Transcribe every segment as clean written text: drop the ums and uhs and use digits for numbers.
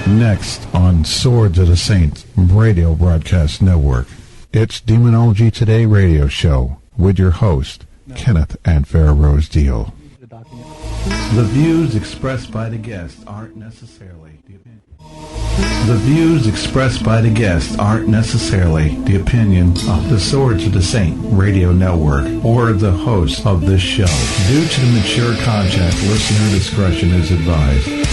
Next on Swords of the Saints Radio Broadcast Network, it's Demonology Today radio show with your host, Kenneth and Farah Rose Deel. The views expressed by the guests aren't necessarily the opinion. The views expressed by the guests aren't necessarily the opinion of the Swords of the Saint Radio Network or the host of this show. Due to the mature content, listener discretion is advised.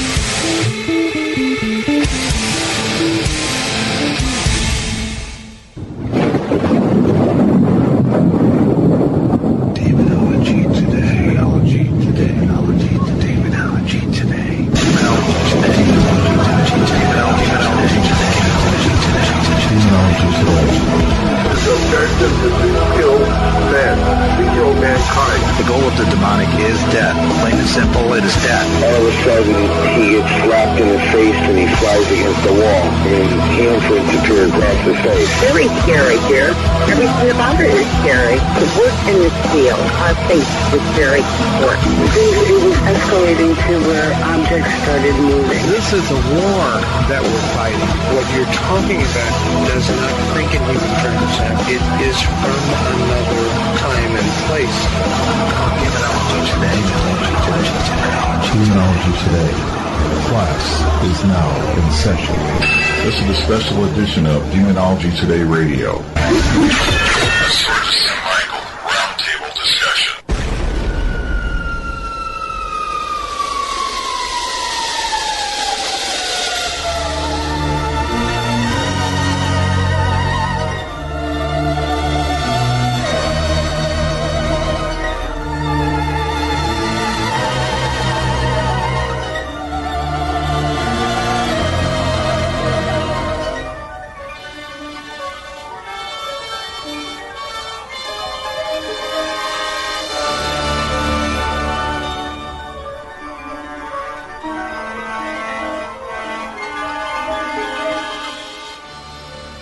The goal of the demonic is death. Plain and simple, it is death. All of a sudden, he gets slapped in the face and he flies against the wall. I mean, hands would disappear across his face. Very scary here. Everything about it is scary. To work in this field, our faith is very important. It was escalating to where objects started moving. This is a war that we're fighting. What you're talking about does not think in human terms. It is from another time and place. Demonology Today. Class is now in session. This is a special edition of Demonology Today Radio. Roundtable discussion.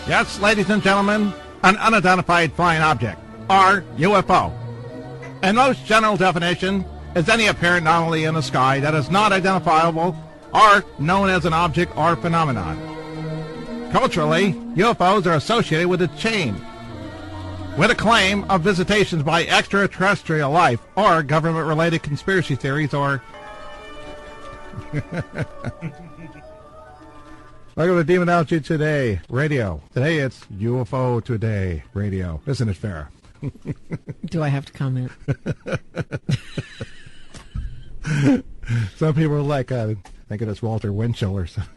Yes, ladies and gentlemen, an unidentified flying object, or UFO. In most general definition, is any apparent anomaly in the sky that is not identifiable or known as an object or phenomenon. Culturally, UFOs are associated with a chain, with a claim of visitations by extraterrestrial life or government-related conspiracy theories or... Welcome to Demonology Today Radio. Today it's UFO Today Radio. Isn't it, Farah? Do I have to comment? Some people are like, thinking it's Walter Winchell or something.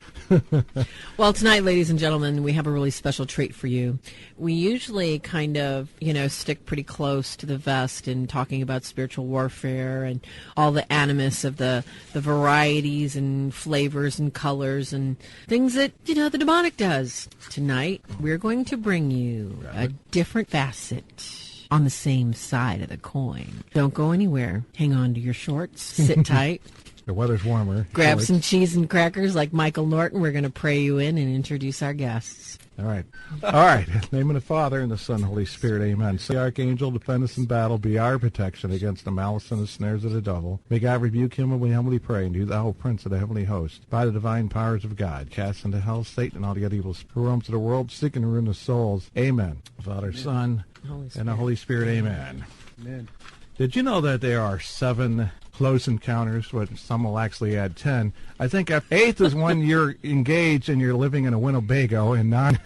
Well, tonight, ladies and gentlemen, we have a really special treat for you. We usually kind of, stick pretty close to the vest in talking about spiritual warfare and all the animus of the varieties and flavors and colors and things that, the demonic does. Tonight, we're going to bring you a different facet on the same side of the coin. Don't go anywhere. Hang on to your shorts. Sit tight. The weather's warmer. Grab some cheese and crackers like Michael Norton. We're going to pray you in and introduce our guests. All right. In the name of the Father, and the Son, and the Holy Spirit, amen. Say, Archangel, defend us in battle, be our protection against the malice and the snares of the devil. May God rebuke him, and we humbly pray, and do thou, Prince of the heavenly host, by the divine powers of God, cast into hell Satan and all the other evils who roam to the world, seeking to ruin the souls. Amen. Father, amen. Son, and the Holy Spirit, amen. Amen. Did you know that there are 7 close encounters, but some will actually add 10? I think 8th is when you're engaged and you're living in a Winnebago, and 9...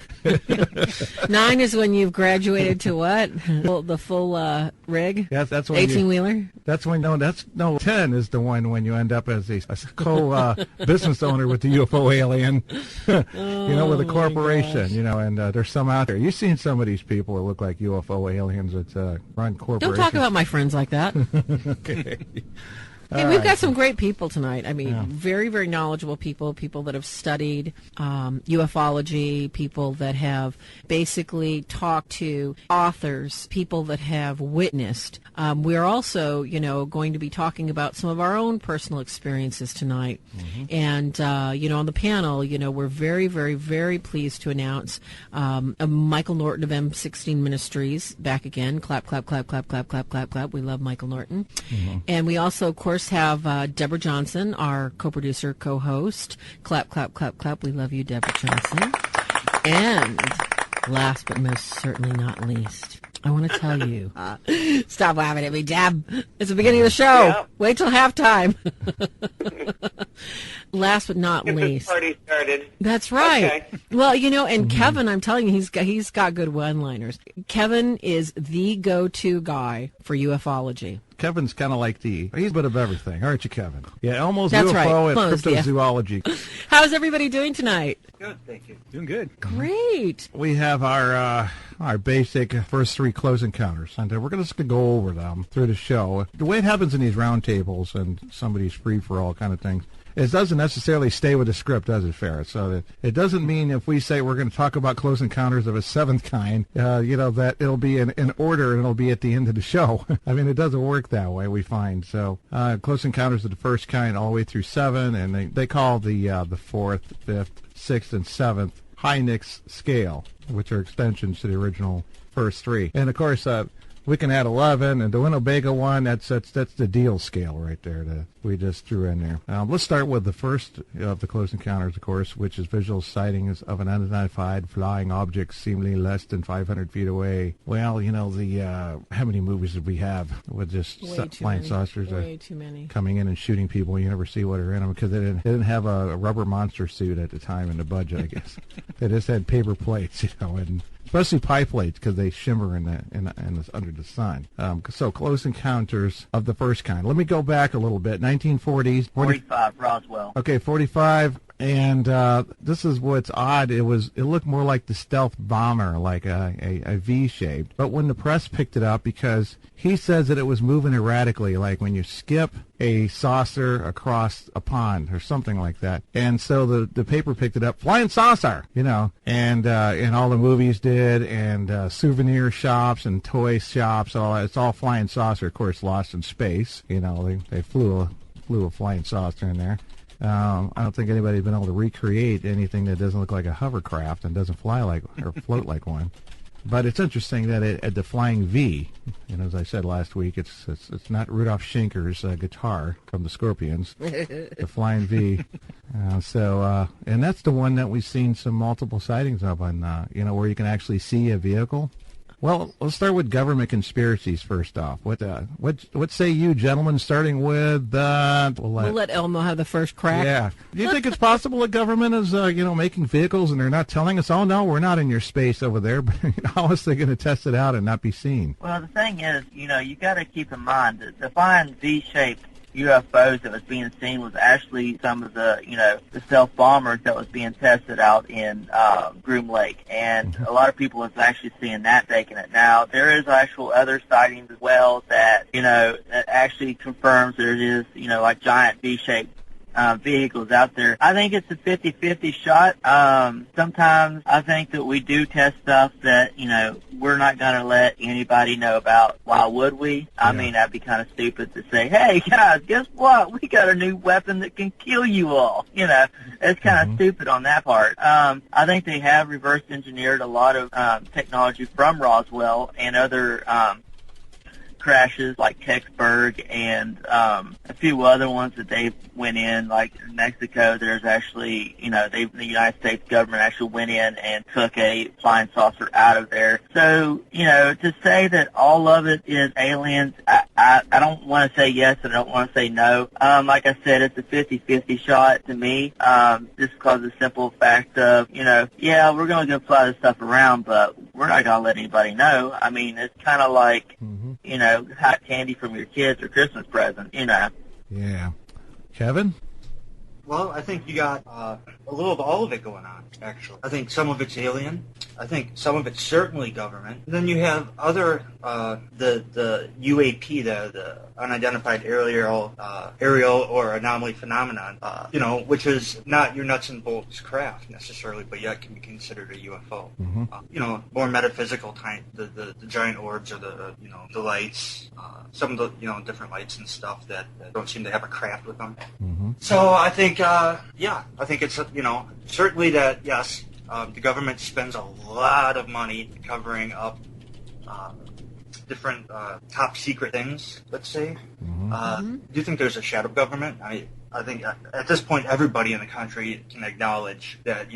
9 is when you've graduated to what? The full rig? Yes, that's when 18-wheeler? That's when, 10 is the one when you end up as a co-business owner with the UFO alien, with a corporation, and there's some out there. You've seen some of these people that look like UFO aliens that run corporations. Don't talk about my friends like that. Okay. Hey, we've got some great people tonight. I mean, very, very knowledgeable people that have studied ufology, people that have basically talked to authors, people that have witnessed. We're also, going to be talking about some of our own personal experiences tonight. Mm-hmm. And, on the panel, we're very, very, very pleased to announce Michael Norton of M16 Ministries back again. Clap, clap, clap, clap, clap, clap, clap, clap. We love Michael Norton. Mm-hmm. And we also, of course, course, have Deborah Johnson, our co-producer, co-host. Clap, clap, clap, clap. We love you, Deborah Johnson. And last but most certainly not least, I want to tell you. Stop laughing at me, Deb. It's the beginning of the show. Yeah. Wait till halftime. Last but not least. Party started. That's right. Okay. Well, and Kevin, I'm telling you, he's got good one-liners. Kevin is the go-to guy for ufology. Kevin's kind of like he's a bit of everything, aren't you, Kevin? Yeah, almost That's UFO right. and Almost, yeah. cryptozoology. How's everybody doing tonight? Good, thank you. Doing good. Great. We have our basic first 3 close encounters, and we're just going to go over them through the show. The way it happens in these roundtables and somebody's free-for-all kind of things, it doesn't necessarily stay with the script, does it, Farah? So it doesn't mean if we say we're going to talk about close encounters of a 7th kind, that it'll be in order and it'll be at the end of the show. I mean, it doesn't work that way, we find. So close encounters of the first kind all the way through 7, and they call the 4th, 5th, 6th, and 7th Hynix scale, which are extensions to the original first 3. And, of course, we can add 11, and the Winnebago one, that's the Deel scale right there that we just threw in there. Let's start with the first of the close encounters, of course, which is visual sightings of an unidentified flying object seemingly less than 500 feet away. Well, how many movies did we have with just flying saucers Way too many. coming in and shooting people? You never see what are in them because they didn't have a rubber monster suit at the time in the budget, I guess. They just had paper plates, and especially pie plates because they shimmer under the sun. So close encounters of the first kind. Let me go back a little bit. 1940s. 45, Roswell. Okay, 45. And this is what's odd. It looked more like the stealth bomber, like a V-shaped. But when the press picked it up, because he says that it was moving erratically, like when you skip a saucer across a pond or something like that. And so the paper picked it up, flying saucer, and all the movies did, and souvenir shops and toy shops, it's all flying saucer. Of course, Lost in Space. They flew a flying saucer in there. I don't think anybody's been able to recreate anything that doesn't look like a hovercraft and doesn't fly like or float like one. But it's interesting that at the Flying V, as I said last week, it's not Rudolf Schenker's guitar from the Scorpions, the Flying V. And that's the one that we've seen some multiple sightings of on, where you can actually see a vehicle. Well, let's start with government conspiracies first off. What say you, gentlemen? Starting with we'll let Elmo have the first crack. Yeah. Do you think it's possible the government is making vehicles and they're not telling us? Oh no, we're not in your space over there. But how else are they going to test it out and not be seen? Well, the thing is, you got to keep in mind that the fine V-shaped UFOs that was being seen was actually some of the, the stealth bombers that was being tested out in Groom Lake. And a lot of people is actually seeing that taking it. Now, there is actual other sightings as well that, that actually confirms there is, like giant V-shaped vehicles out there. I think it's a 50-50 shot. Sometimes I think that we do test stuff that, we're not going to let anybody know about. Why would we? I mean, that'd be kind of stupid to say, hey, guys, guess what? We got a new weapon that can kill you all. It's kind of stupid on that part. I think they have reverse engineered a lot of technology from Roswell and other crashes like Kecksburg and a few other ones that they went in, like in Mexico. There's actually, the United States government actually went in and took a flying saucer out of there. So, to say that all of it is aliens, I don't want to say yes and I don't want to say no. Like I said, it's a 50-50 shot to me, just because of the simple fact of, yeah, we're going to go fly this stuff around, but we're not going to let anybody know. I mean, it's kind of like, hot candy from your kids or Christmas present, Yeah. Kevin? Well, I think you got a little of all of it going on, actually. I think some of it's alien. I think some of it's certainly government. And then you have other, the UAP, the unidentified aerial or anomaly phenomenon, which is not your nuts and bolts craft necessarily, but yet can be considered a UFO. More metaphysical kind, the giant orbs or the lights, some of the, different lights and stuff that don't seem to have a craft with them. So I think, I think it's, certainly that, yes, the government spends a lot of money covering up different top secret things, let's say. Do you think there's a shadow government? I think at this point everybody in the country can acknowledge that,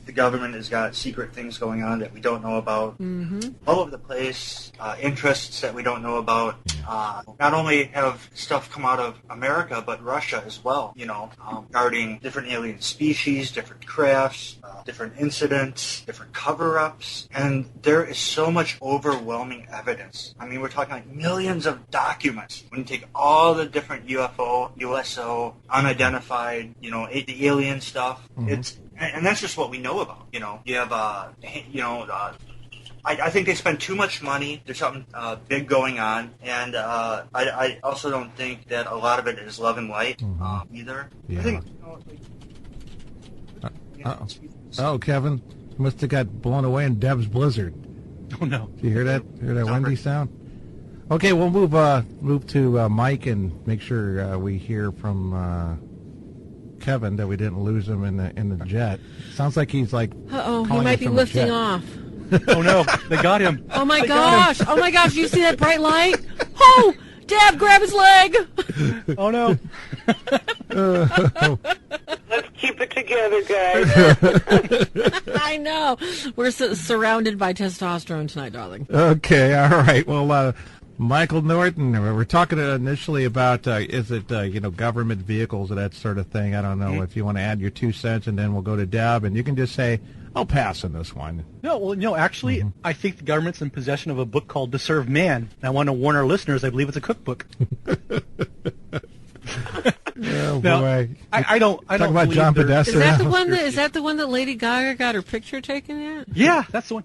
the government has got secret things going on that we don't know about. All over the place, interests that we don't know about. Not only have stuff come out of America, but Russia as well, regarding different alien species, different crafts, different incidents, different cover-ups. And there is so much overwhelming evidence. I mean, we're talking like millions of documents. When you take all the different UFO, USO, unidentified, the alien stuff, and that's just what we know about. You have, I think they spend too much money. There's something big going on, and I also don't think that a lot of it is love and light either. Yeah. I think. Kevin must have got blown away in Deb's blizzard. Oh no! Do you hear that? Hear that windy sound? Okay, we'll move to Mike and make sure we hear from Kevin that we didn't lose him in the jet. Sounds like he's like. He might be lifting off. Oh no, they got him. Oh my gosh! Oh my gosh! You see that bright light? Oh, Deb, grab his leg! Oh no! Let's keep it together, guys. I know. We're surrounded by testosterone tonight, darling. Okay, all right. Well, Michael Norton, we were talking initially about, is it, government vehicles or that sort of thing. I don't know if you want to add your 2 cents, and then we'll go to Deb, and you can just say, I'll pass on this one. No, actually, I think the government's in possession of a book called To Serve Man. And I want to warn our listeners, I believe it's a cookbook. Oh, now, boy. I don't Talk about John Podesta. Is that the one that Lady Gaga got her picture taken at? Yeah, that's the one.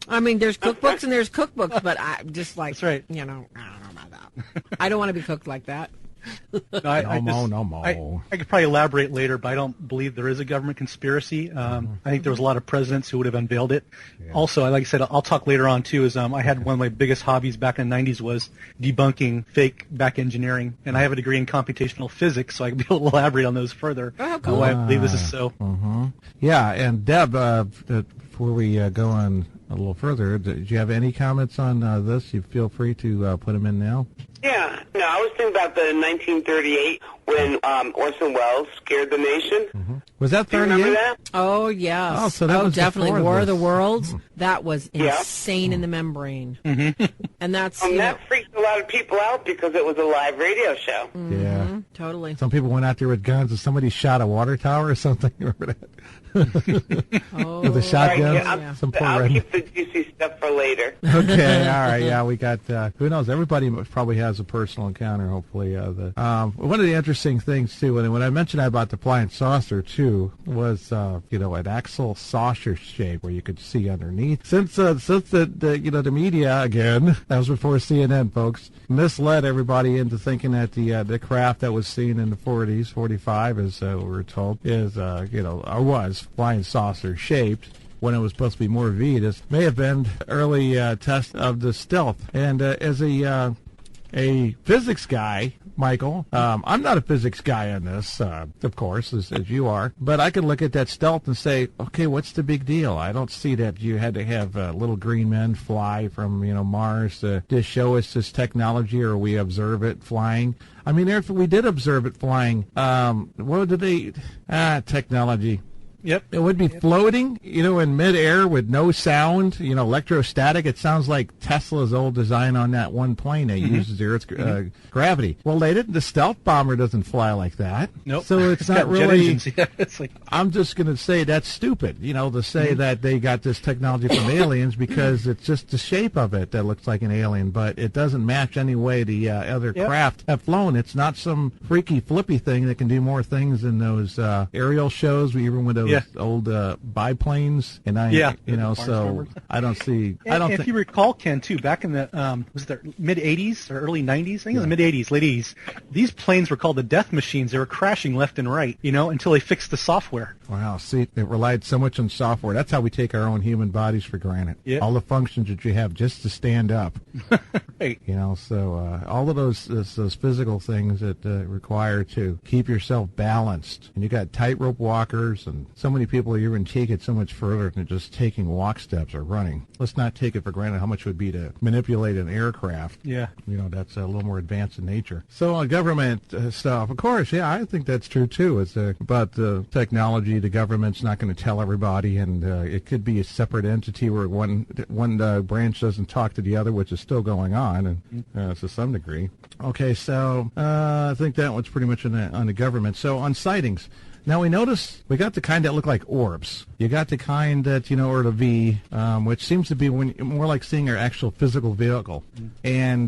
I mean, there's cookbooks and there's cookbooks, but I just like, that's right. I don't know about that. I don't want to be cooked like that. No, I could probably elaborate later, but I don't believe there is a government conspiracy. I think there was a lot of presidents who would have unveiled it. Yeah. Also, like I said, I'll talk later on too. I had one of my biggest hobbies back in the 90s was debunking fake back engineering, and I have a degree in computational physics, so I can be able to elaborate on those further. Oh, cool. Why I believe this is so. Yeah, and Deb, before we go on a little further, did you have any comments on this? You feel free to put them in now. Yeah, no, I was thinking about the 1938 when Orson Welles scared the nation. Was that 38? Do you remember that? Oh, yes. Oh, so that was definitely War of the this. Worlds. That was insane in the membrane. And that's that freaked a lot of people out because it was a live radio show. Yeah, totally. Some people went out there with guns, and somebody shot a water tower or something. Remember that? With a shotgun. I'll keep the juicy stuff for later. Okay, all right, yeah, we got. Who knows? Everybody probably has a personal encounter. Hopefully, one of the interesting things too, when I mentioned about the flying saucer too, was an axle saucer shape where you could see underneath. Since the media again, that was before CNN, folks, misled everybody into thinking that the craft that was seen in the 40s, 45, as we were told, is or was flying saucer shaped, when it was supposed to be more V. This may have been early test of the stealth. And as a physics guy, Michael, I'm not a physics guy on this, of course, as you are, but I can look at that stealth and say, okay, what's the big deal? I don't see that you had to have little green men fly from Mars to show us this technology, or we observe it flying. I mean, if we did observe it flying, what did they technology? Yep. It would be floating, in midair with no sound, electrostatic. It sounds like Tesla's old design on that one plane that uses the Earth's gravity. Well, they didn't. The stealth bomber doesn't fly like that. Nope. So it's not really. It's like, I'm just going to say that's stupid, to say that they got this technology from aliens, because it's just the shape of it that looks like an alien, but it doesn't match any way the other craft have flown. It's not some freaky flippy thing that can do more things than those aerial shows, even with those old biplanes, and so I don't see. If you recall, Ken, too, back in the was it the mid '80s or early '90s? I think it was mid '80s, late '80s. These planes were called the death machines. They were crashing left and right, until they fixed the software. Wow, see, it relied so much on software. That's how we take our own human bodies for granted. Yep. All the functions that you have just to stand up. Right. So all of those physical things that require to keep yourself balanced. And you got tightrope walkers, and so so many people even take it so much further than just taking walk steps or running. Let's not take it for granted how much it would be to manipulate an aircraft. Yeah. That's a little more advanced in nature. So government stuff, of course, yeah, I think that's true too. It's about the technology. The government's not going to tell everybody, and it could be a separate entity where one branch doesn't talk to the other, which is still going on, and to some degree. Okay, so I think that one's pretty much on the government. So on sightings. Now, we notice we got the kind that look like orbs. You got the kind that, or the V, which seems to be more like seeing our actual physical vehicle. And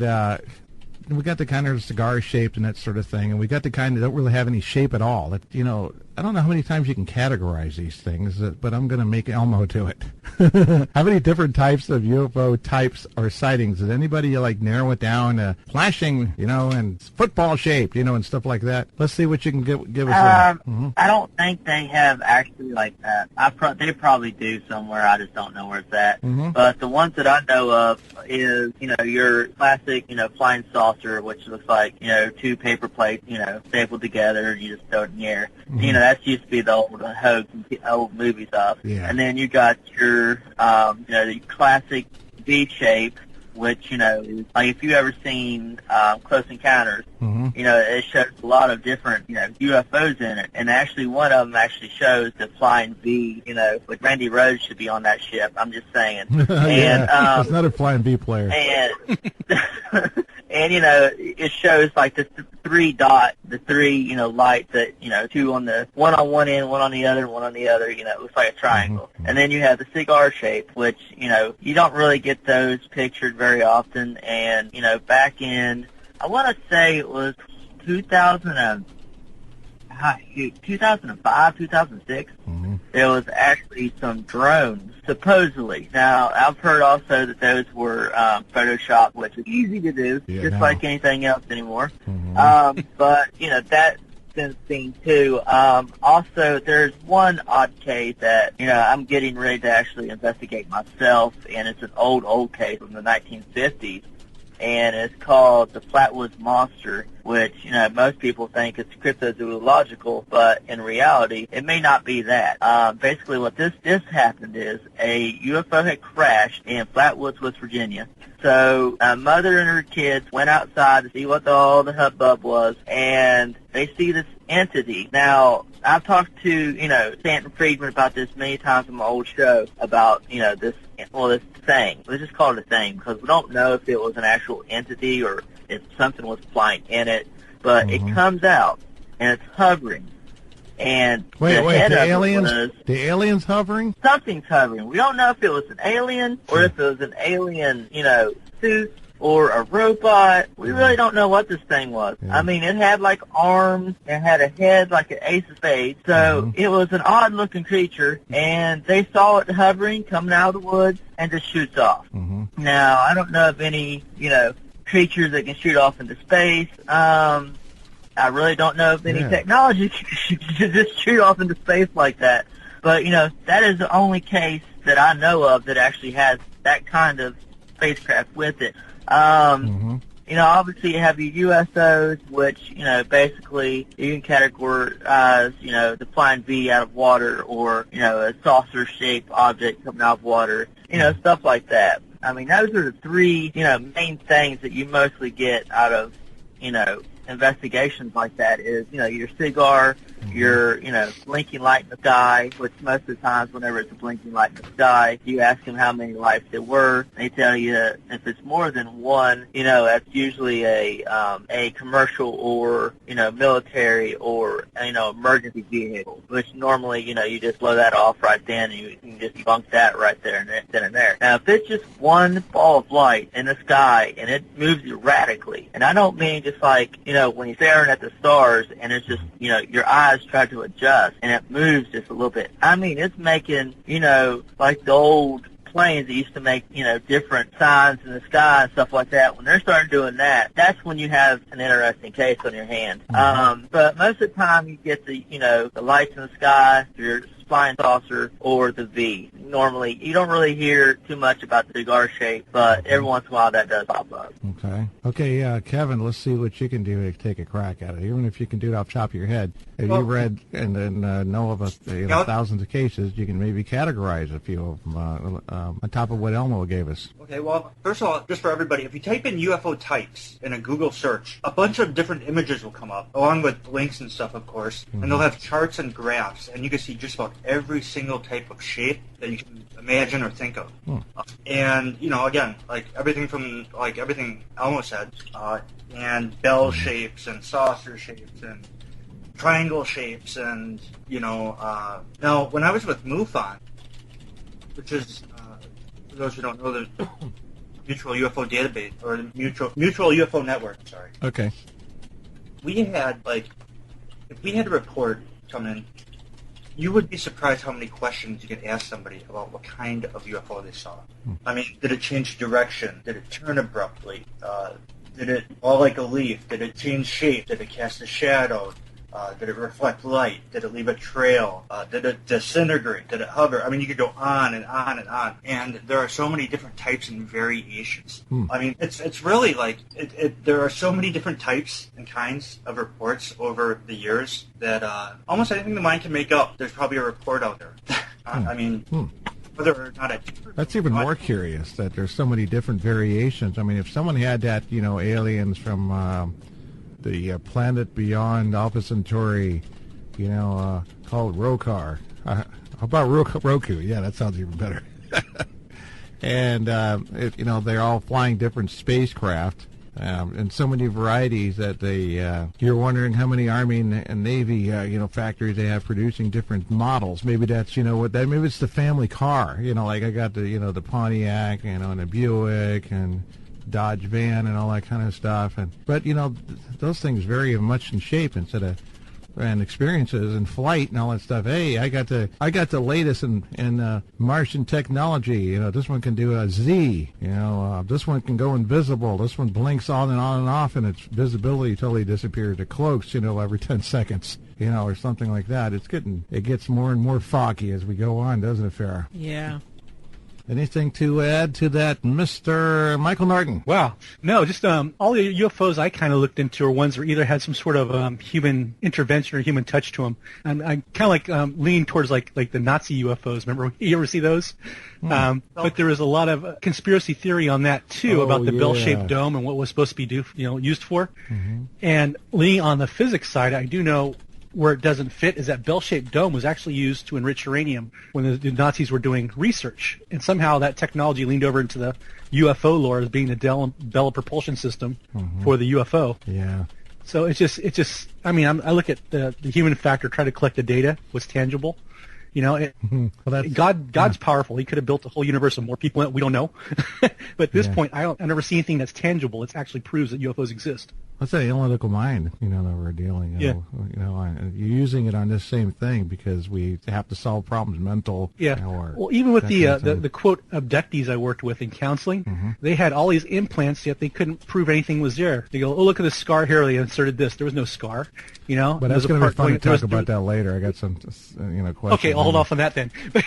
we got the kind that are cigar-shaped and that sort of thing. And we got the kind that don't really have any shape at all. That, I don't know how many times you can categorize these things, but I'm going to make Elmo do it. How many different types of UFO types or sightings? Did anybody narrow it down? Flashing, and football shaped, and stuff like that. Let's see what you can give us. I don't think they have actually like that. They probably do somewhere. I just don't know where it's at. But the ones that I know of is, your classic, flying saucer, which looks like, two paper plates, stapled together. You just throw it in the air. That used to be the old hoax and old movie stuff. Yeah. And then you got your, the classic V shape, which, is like if you ever seen Close Encounters, it shows a lot of different, UFOs in it. And actually one of them actually shows the flying V, which Randy Rhoads should be on that ship. I'm just saying. And it's not a flying V player. And, it shows like the three lights that, two on one on one end, one on the other, and one on the other, it looks like a triangle. And then you have the cigar shape, which, you don't really get those pictured very often. And, back in, I want to say it was 2005, 2006, there was actually some drones, supposedly. Now, I've heard also that those were Photoshopped, which is easy to do, like anything else anymore. But, that's been seen too. Also, there's one odd case that, I'm getting ready to actually investigate myself, and it's an old case from the 1950s. And it's called the Flatwoods Monster, which, most people think it's cryptozoological, but in reality, it may not be that. Basically what this happened is a UFO had crashed in Flatwoods, West Virginia. So a mother and her kids went outside to see what all the hubbub was, and they see this entity. Now, I've talked to, Stanton Friedman about this many times on my old show about, this thing. Let's just call it a thing, because we don't know if it was an actual entity or if something was flying in it, but it comes out, and it's hovering. And wait, the alien's hovering? Something's hovering. We don't know if it was an alien or if it was an alien, suit or a robot. We really don't know what this thing was. I mean, it had like arms, it had a head like an ace of spades, so it was an odd-looking creature, and they saw it hovering, coming out of the woods, and just shoots off. Now, I don't know of any, creatures that can shoot off into space. I really don't know if any technology can just shoot off into space like that. But, that is the only case that I know of that actually has that kind of spacecraft with it. Obviously you have your USOs, which, basically you can categorize, the flying V out of water or, a saucer-shaped object coming out of water, stuff like that. I mean, those are the three, main things that you mostly get out of, investigations like that is, your cigar, your, blinking light in the sky, which most of the times whenever it's a blinking light in the sky, you ask them how many lights there were. They tell you if it's more than one, that's usually a commercial or, military or, emergency vehicle, which normally, you just blow that off right then and you can just debunk that right there and then and there. Now, if it's just one ball of light in the sky and it moves erratically, and I don't mean just like, when you're staring at the stars and it's just, your eyes try to adjust and it moves just a little bit. I mean, it's making, like the old planes that used to make, different signs in the sky and stuff like that. When they're starting doing that, that's when you have an interesting case on your hand. But most of the time you get the, the lights in the sky, your flying saucer or the V. Normally, you don't really hear too much about the cigar shape, but every once in a while that does pop up. Okay, Kevin, let's see what you can do to take a crack at it, even if you can do it off the top of your head. If you read and know of thousands of cases, you can maybe categorize a few of them on top of what Elmer gave us. Okay, well, first of all, just for everybody, if you type in UFO types in a Google search, a bunch of different images will come up, along with links and stuff, of course, and they'll have charts and graphs, and you can see just about every single type of shape that you can imagine or think of. And, again, everything Elmo said, and bell shapes and saucer shapes and triangle shapes and, now, when I was with MUFON, which is, for those who don't know, the Mutual UFO Database, or the Mutual UFO Network, sorry. Okay. We had, if we had a report come in, you would be surprised how many questions you could ask somebody about what kind of UFO they saw. I mean, did it change direction? Did it turn abruptly? Did it fall like a leaf? Did it change shape? Did it cast a shadow? Did it reflect light? Did it leave a trail? Did it disintegrate? Did it hover? I mean, you could go on and on and on. And there are so many different types and variations. I mean, it's really there are so many different types and kinds of reports over the years that almost anything the mind can make up, there's probably a report out there. I mean, whether or not that's even more curious that there's so many different variations. I mean, if someone had that, aliens from the planet beyond Alpha Centauri, called Rokar. How about Roku? Yeah, that sounds even better. And, they're all flying different spacecraft and so many varieties that you're wondering how many Army and Navy, factories they have producing different models. Maybe that's, maybe it's the family car. Like I got the Pontiac, and the Buick and Dodge van and all that kind of stuff, but those things vary much in shape and experiences and flight and all that stuff. Hey, I got the latest in Martian technology. This one can do a Z. This one can go invisible. This one blinks on and off, and its visibility totally disappears. It cloaks, every 10 seconds. Or something like that. It gets more and more foggy as we go on, doesn't it, Farah? Yeah. Anything to add to that, Mr. Michael Norton? Wow. No, just all the UFOs I kind of looked into are ones that either had some sort of human intervention or human touch to them. And I kind of lean towards like the Nazi UFOs. Remember, you ever see those? But there was a lot of conspiracy theory on that, too, about the bell-shaped dome and what was supposed to be used for. And leaning on the physics side, I do know where it doesn't fit is that bell-shaped dome was actually used to enrich uranium when the Nazis were doing research. And somehow that technology leaned over into the UFO lore as being the Bell propulsion system for the UFO. Yeah. So it's just. I mean, I look at the human factor, try to collect the data, what's tangible. God's powerful. He could have built a whole universe of more people. We don't know. But at this point, I never see anything that's tangible. It actually proves that UFOs exist. That's an analytical mind, that we're dealing. You're using it on this same thing because we have to solve problems, mental. Yeah. Well, even with the quote abductees I worked with in counseling, they had all these implants, yet they couldn't prove anything was there. They go, oh, look at the scar here. They inserted this. There was no scar. But that's going to be fun to talk about that later. I got some, questions. Okay, I'll hold off on that then. But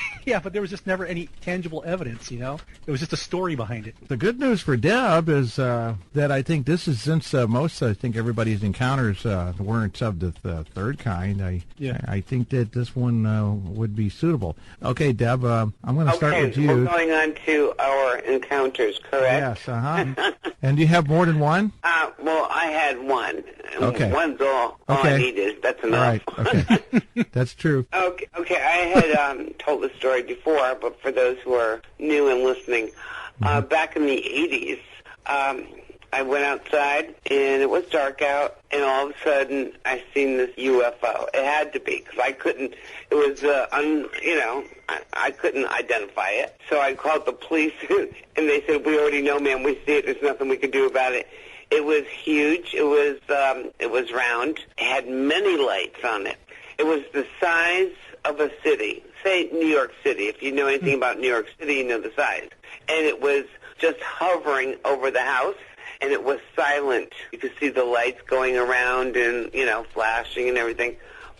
there was just never any tangible evidence. It was just a story behind it. The good news for Deb is that I think this is since I think everybody's encounters weren't of the third kind. I think that this one would be suitable. Okay, Deb, I'm going to start with you. We're going on to our encounters, correct? Yes, And do you have more than one? Well, I had one. Okay. One's all I need is. That's enough. All right, okay. That's true. Okay, I had told the story before, but for those who are new and listening, back in the 80s, I went outside, and it was dark out, and all of a sudden, I seen this UFO. It had to be, because I couldn't, it was, I couldn't identify it. So I called the police, and they said, we already know, ma'am, we see it, there's nothing we can do about it. It was huge, it was round, it had many lights on it. It was the size of a city, say New York City. If you know anything about New York City, you know the size. And it was just hovering over the house. And it was silent. You could see the lights going around and, flashing and everything.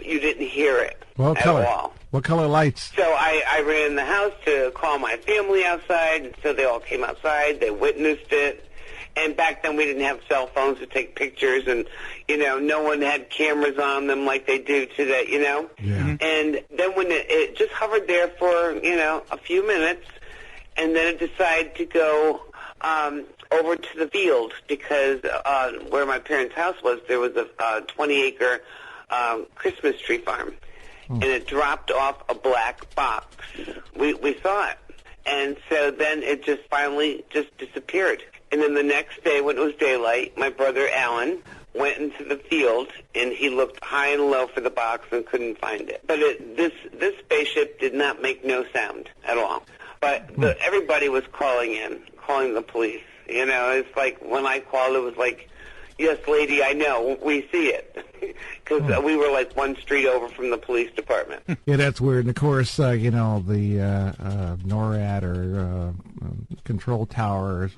you didn't hear it What at color? all. What color lights? So I ran in the house to call my family outside, so they all came outside. They witnessed it. And back then we didn't have cell phones to take pictures, and, no one had cameras on them like they do today, Yeah. And then when it just hovered there for, a few minutes, and then it decided to go over to the field because where my parents' house was, there was a 20-acre Christmas tree farm. And it dropped off a black box. We saw it. And so then it just finally just disappeared. And then the next day when it was daylight, my brother Alan went into the field and he looked high and low for the box and couldn't find it. But this spaceship did not make no sound at all. But everybody was calling the police. It's like when I called, it was like, yes, lady, I know, we see it. Because we were like one street over from the police department. Yeah, that's weird. And of course, the NORAD or control towers,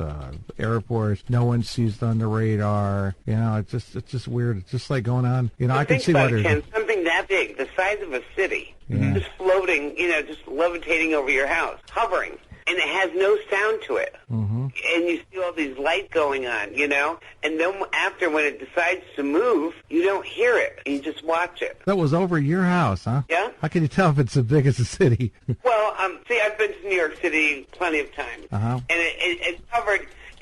airports, no one sees on the radar. It's just weird. It's just like going on. I can see what it is. Something that big, the size of a city, just floating, just levitating over your house, hovering. And it has no sound to it. Mm-hmm. And you see all these lights going on, And then after, when it decides to move, you don't hear it. You just watch it. That was over your house, huh? Yeah. How can you tell if it's as big as a city? Well, see, I've been to New York City plenty of times. Uh-huh. And it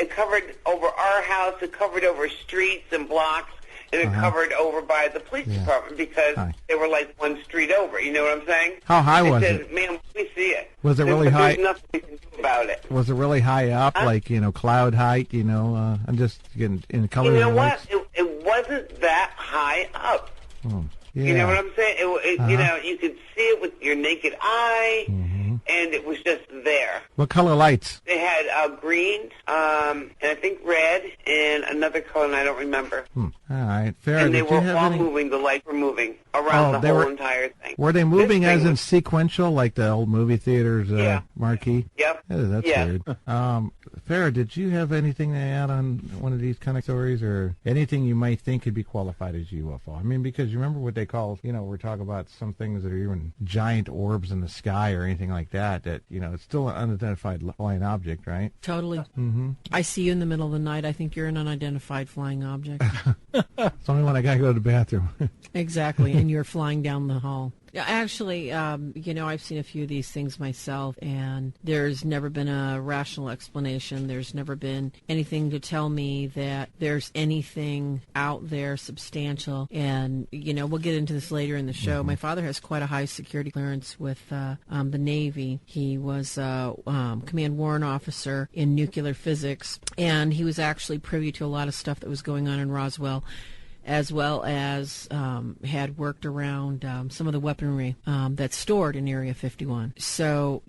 covered over our house. It covered over streets and blocks. And it covered over by the police department because they were like one street over. You know what I'm saying? How high was it? Ma'am, we see it. Was it really high? There's nothing we can do about it. Was it really high up, like, cloud height, I'm just getting in color. You know what? It wasn't that high up. Oh, yeah. You know what I'm saying? You could see it with your naked eye, and it was just there. What color lights? They had green, and I think red, and another color, and I don't remember. All right, fair. And they were all moving. The lights were moving around the whole entire thing. Were they moving as in sequential, like the old movie theater's marquee? Yep. Yeah, that's weird. Farah, did you have anything to add on one of these kind of stories, or anything you might think could be qualified as UFO? I mean, because you remember what they call, we're talking about some things that are even giant orbs in the sky or anything like that, it's still an unidentified flying object, right? Totally. Mm-hmm. I see you in the middle of the night. I think you're an unidentified flying object. It's only when I got to go to the bathroom. Exactly, and you're flying down the hall. Actually, I've seen a few of these things myself, and there's never been a rational explanation. There's never been anything to tell me that there's anything out there substantial. And, we'll get into this later in the show. Mm-hmm. My father has quite a high security clearance with the Navy. He was a command warrant officer in nuclear physics, and he was actually privy to a lot of stuff that was going on in Roswell, as well as had worked around some of the weaponry that's stored in Area 51. So,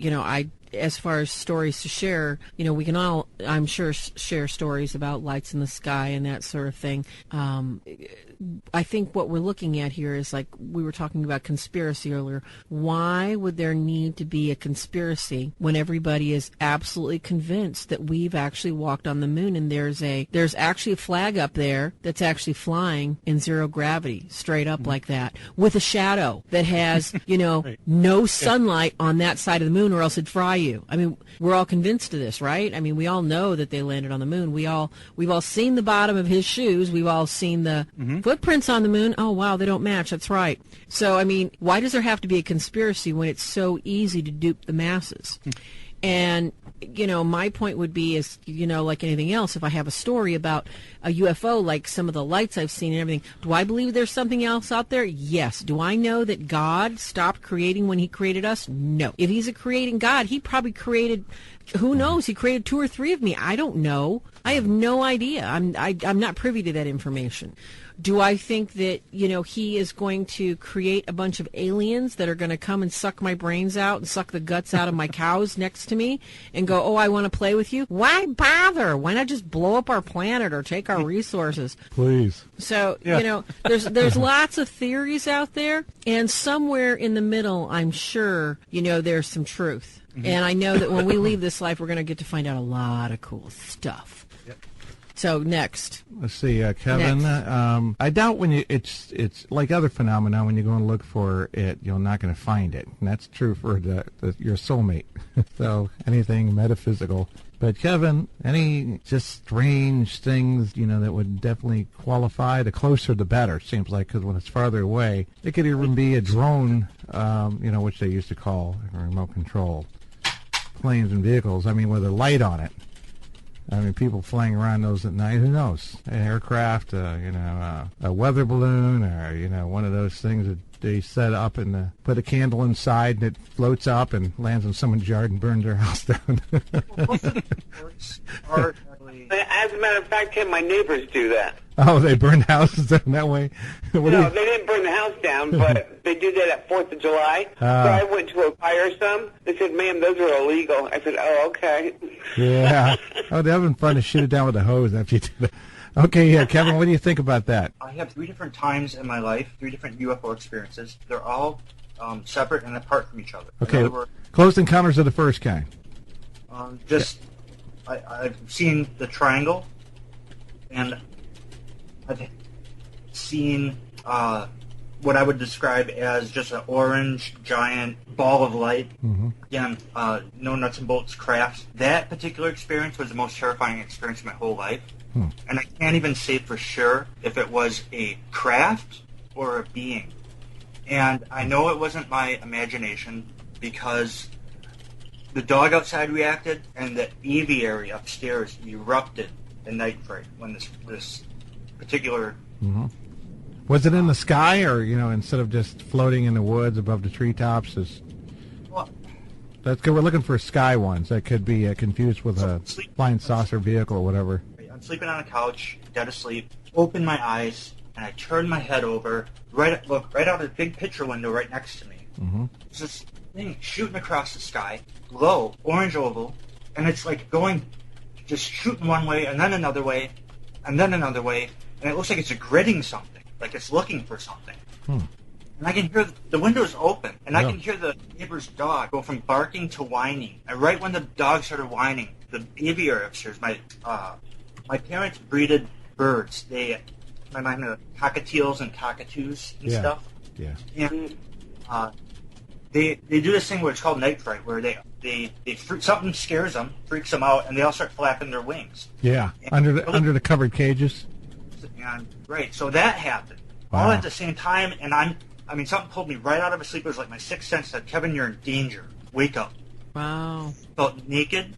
as far as stories to share, we can all, I'm sure, share stories about lights in the sky and that sort of thing. I think what we're looking at here is, like we were talking about conspiracy earlier. Why would there need to be a conspiracy when everybody is absolutely convinced that we've actually walked on the moon, and there's actually a flag up there that's actually flying in zero gravity, straight up like that, with a shadow that has, right. No sunlight on that side of the moon, or else it'd fry you. I mean, we're all convinced of this, right? I mean, we all know that they landed on the moon. We've all seen the bottom of his shoes. We've all seen the footprints on the moon. Oh, wow, they don't match. That's right. So, I mean, why does there have to be a conspiracy when it's so easy to dupe the masses? And, my point would be is, like anything else, if I have a story about a UFO, like some of the lights I've seen and everything, do I believe there's something else out there? Yes. Do I know that God stopped creating when he created us? No. If he's a creating God, he probably created, who knows, he created 2 or 3 of me. I don't know. I have no idea. I'm not privy to that information. Do I think that, he is going to create a bunch of aliens that are going to come and suck my brains out and suck the guts out of my cows next to me and go, oh, I want to play with you? Why bother? Why not just blow up our planet or take our resources? Please. So, there's lots of theories out there, and somewhere in the middle, I'm sure, there's some truth. And I know that when we leave this life, we're going to get to find out a lot of cool stuff. Yep. So next, let's see, Kevin. I doubt when it's like other phenomena. When you go and look for it, you're not going to find it, and that's true for your soulmate. So anything metaphysical. But Kevin, any just strange things that would definitely qualify? The closer, the better. Seems like, because when it's farther away, it could even be a drone, which they used to call remote control planes and vehicles. I mean, with a light on it. I mean, people flying around those at night. Who knows? An aircraft, a weather balloon, or one of those things that they set up and put a candle inside and it floats up and lands in someone's yard and burns their house down. As a matter of fact, my neighbors do that. Oh, they burn houses down that way? No, they didn't burn the house down, but they do that at 4th of July. So I went to acquire some. They said, ma'am, those are illegal. I said, oh, okay. Yeah. Oh, they're having fun to shoot it down with a hose after you do that. Okay, yeah, Kevin, what do you think about that? I have 3 different times in my life, 3 different UFO experiences. They're all separate and apart from each other. Okay, close encounters of the first kind. I've seen the triangle, and I've seen what I would describe as just an orange giant ball of light. Mm-hmm. Again, no nuts and bolts craft. That particular experience was the most terrifying experience of my whole life. And I can't even say for sure if it was a craft or a being. And I know it wasn't my imagination because the dog outside reacted and the aviary upstairs erupted in night fright when this particular... Mm-hmm. Was it in the sky or, instead of just floating in the woods above the treetops? Well, we're looking for sky ones. That could be confused with a flying saucer vehicle or whatever. I'm sleeping on a couch, dead asleep, open my eyes, and I turn my head over, look right out of the big picture window right next to me. Mm-hmm. There's this thing shooting across the sky, low, orange oval, and it's like just shooting one way, and then another way, and then another way, and it looks like it's gridding something, like it's looking for something. And I can hear the window's open, and I can hear the neighbor's dog go from barking to whining. And right when the dog started whining, the aviary upstairs, my parents breeded birds. My mom had cockatiels and cockatoos and stuff. Yeah. And they do this thing where it's called night fright, where something scares them, freaks them out, and they all start flapping their wings. Yeah, under the covered cages. And right, so that happened all at the same time, and something pulled me right out of a sleep. It was like my sixth sense said, "Kevin, you're in danger. Wake up." Wow. I felt naked.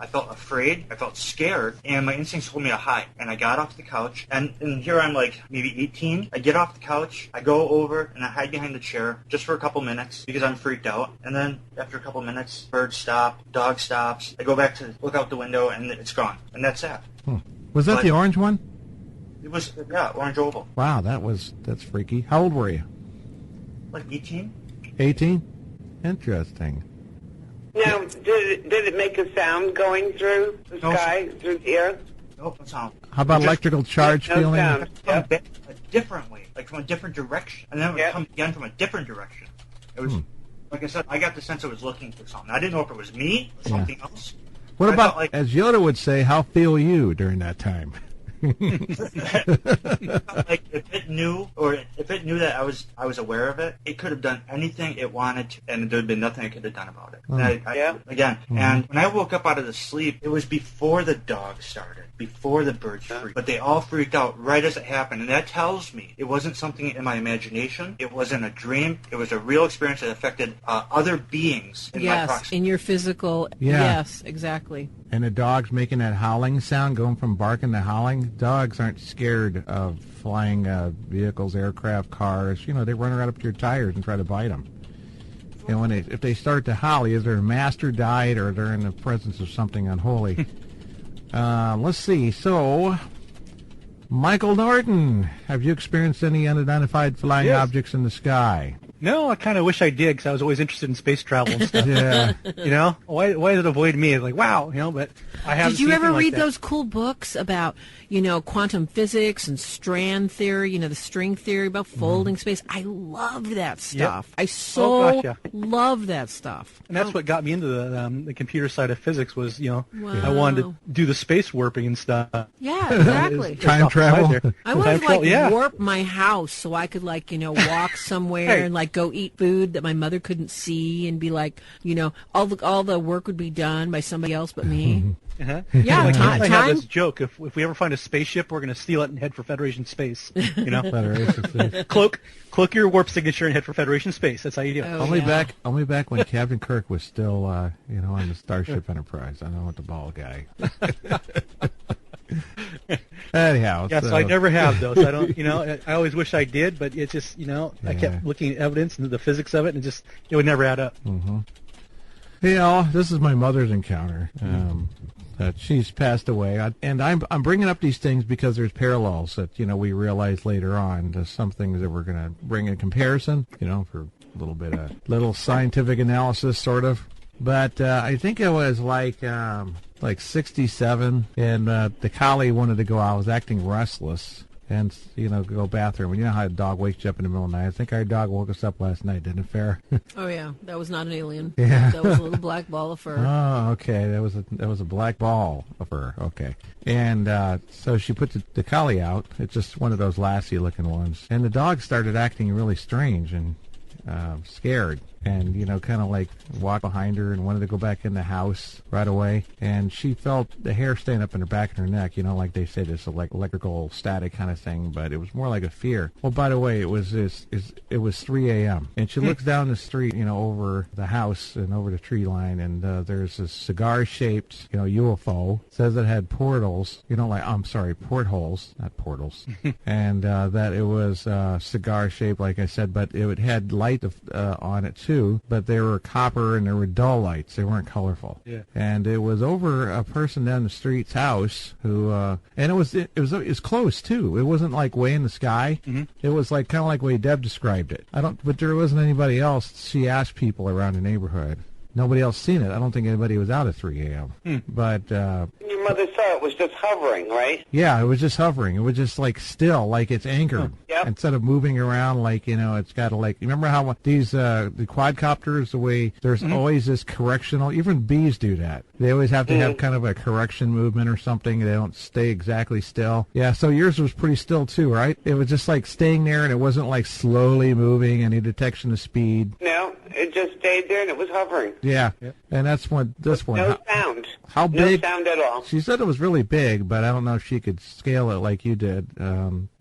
I felt afraid. I felt scared, and my instincts told me to hide. And I got off the couch, and here I'm like maybe 18. I get off the couch, I go over, and I hide behind the chair just for a couple minutes because I'm freaked out. And then after a couple minutes, birds stop, dog stops. I go back to look out the window, and it's gone. And that's that. Was that the orange one? It was, orange oval. Wow, that's freaky. How old were you? Like 18. 18? Interesting. Now, did it make a sound going through the sky, through the air? Nope, no sound. How about electrical charge feeling? Sound. Yep. A different way, like from a different direction. And then it would come again from a different direction. It was, like I said, I got the sense it was looking for something. I didn't know if it was me or something else. What about, as Yoda would say, how feel you during that time? Like if it knew that I was aware of it, it could have done anything it wanted to, and there'd been nothing it could have done about it. And when I woke up out of the sleep, it was before the dog started, before the birds freaked, but they all freaked out right as it happened, and that tells me it wasn't something in my imagination. It wasn't a dream. It was a real experience that affected other beings in my proximity. In your physical. Yes, exactly. And the dog's making that howling sound, going from barking to howling. Dogs aren't scared of flying vehicles, aircraft, cars. They run right up to your tires and try to bite them. And if they start to howl, either their master died or they're in the presence of something unholy. Let's see. So, Michael Norton, have you experienced any unidentified flying objects in the sky? No, I kind of wish I did because I was always interested in space travel and stuff. Yeah. You know, why does it avoid me? It's like, wow, you know, but I haven't. Did you ever read like those cool books about, you know, quantum physics and strand theory, you know, the string theory about folding space? I loved that stuff. Yep. I love that stuff. And that's what got me into the computer side of physics was, you know, I wanted to do the space warping and stuff. Yeah, exactly. Time travel. I wanted to like warp my house so I could like, you know, walk somewhere and like go eat food that my mother couldn't see and be like, you know, all the work would be done by somebody else but me. Uh-huh. Yeah, like, I have this joke. If we ever find a spaceship, we're going to steal it and head for Federation space. You know, Federation space. Cloak your warp signature and head for Federation space. That's how you do it. Only back when Captain Kirk was still, you know, on the Starship Enterprise. I know, with the bald guy. Anyhow, yeah, so I never have those. I don't, you know, I always wish I did, but it's just, you know, I kept looking at evidence and the physics of it, and it would never add up. Mm-hmm. You know, this is my mother's encounter. That she's passed away, and I'm bringing up these things because there's parallels that, you know, we realize later on. There's some things that we're going to bring in comparison, you know, for a little bit of little scientific analysis, sort of. But I think it was like 67, and the collie wanted to go out. I was acting restless, and, you know, go bathroom. And you know how a dog wakes you up in the middle of the night? I think our dog woke us up last night, didn't it, Farah? Oh, yeah. That was not an alien. Yeah. That was a little black ball of fur. Oh, okay. That was a black ball of fur. Okay. And so she put the collie out. It's just one of those lassie-looking ones. And the dog started acting really strange and scared. And, you know, kind of like walked behind her and wanted to go back in the house right away. And she felt the hair stand up in the back of her neck, you know, like they say, this electrical static kind of thing, but it was more like a fear. Well, by the way, it was 3 a.m. And she looks down the street, you know, over the house and over the tree line, and there's a cigar-shaped, you know, UFO. It says it had portals, you know, portholes, not portals. And that it was cigar-shaped, like I said, but it had light on it, too. But they were copper and they were dull lights. They weren't colorful. Yeah. And it was over a person down the street's house who, and it was close too. It wasn't like way in the sky. Mm-hmm. It was like kind of like the way Deb described it. But there wasn't anybody else. She asked people around the neighborhood. Nobody else seen it. I don't think anybody was out at 3 a.m. But your mother saw it was just hovering, right? Yeah, it was just hovering. It was just like still, like it's anchored. Yep. Instead of moving around, like, you know, it's got to, like, remember how these the quadcopters, the way there's always this correctional, even bees do that. They always have to have kind of a correction movement or something. They don't stay exactly still. Yeah, so yours was pretty still too, right? It was just like staying there, and it wasn't like slowly moving, any detection of speed. No, it just stayed there and it was hovering. Yeah. And that's what this one. No sound. How big? No sound at all. She said it was really big, but I don't know if she could scale it like you did.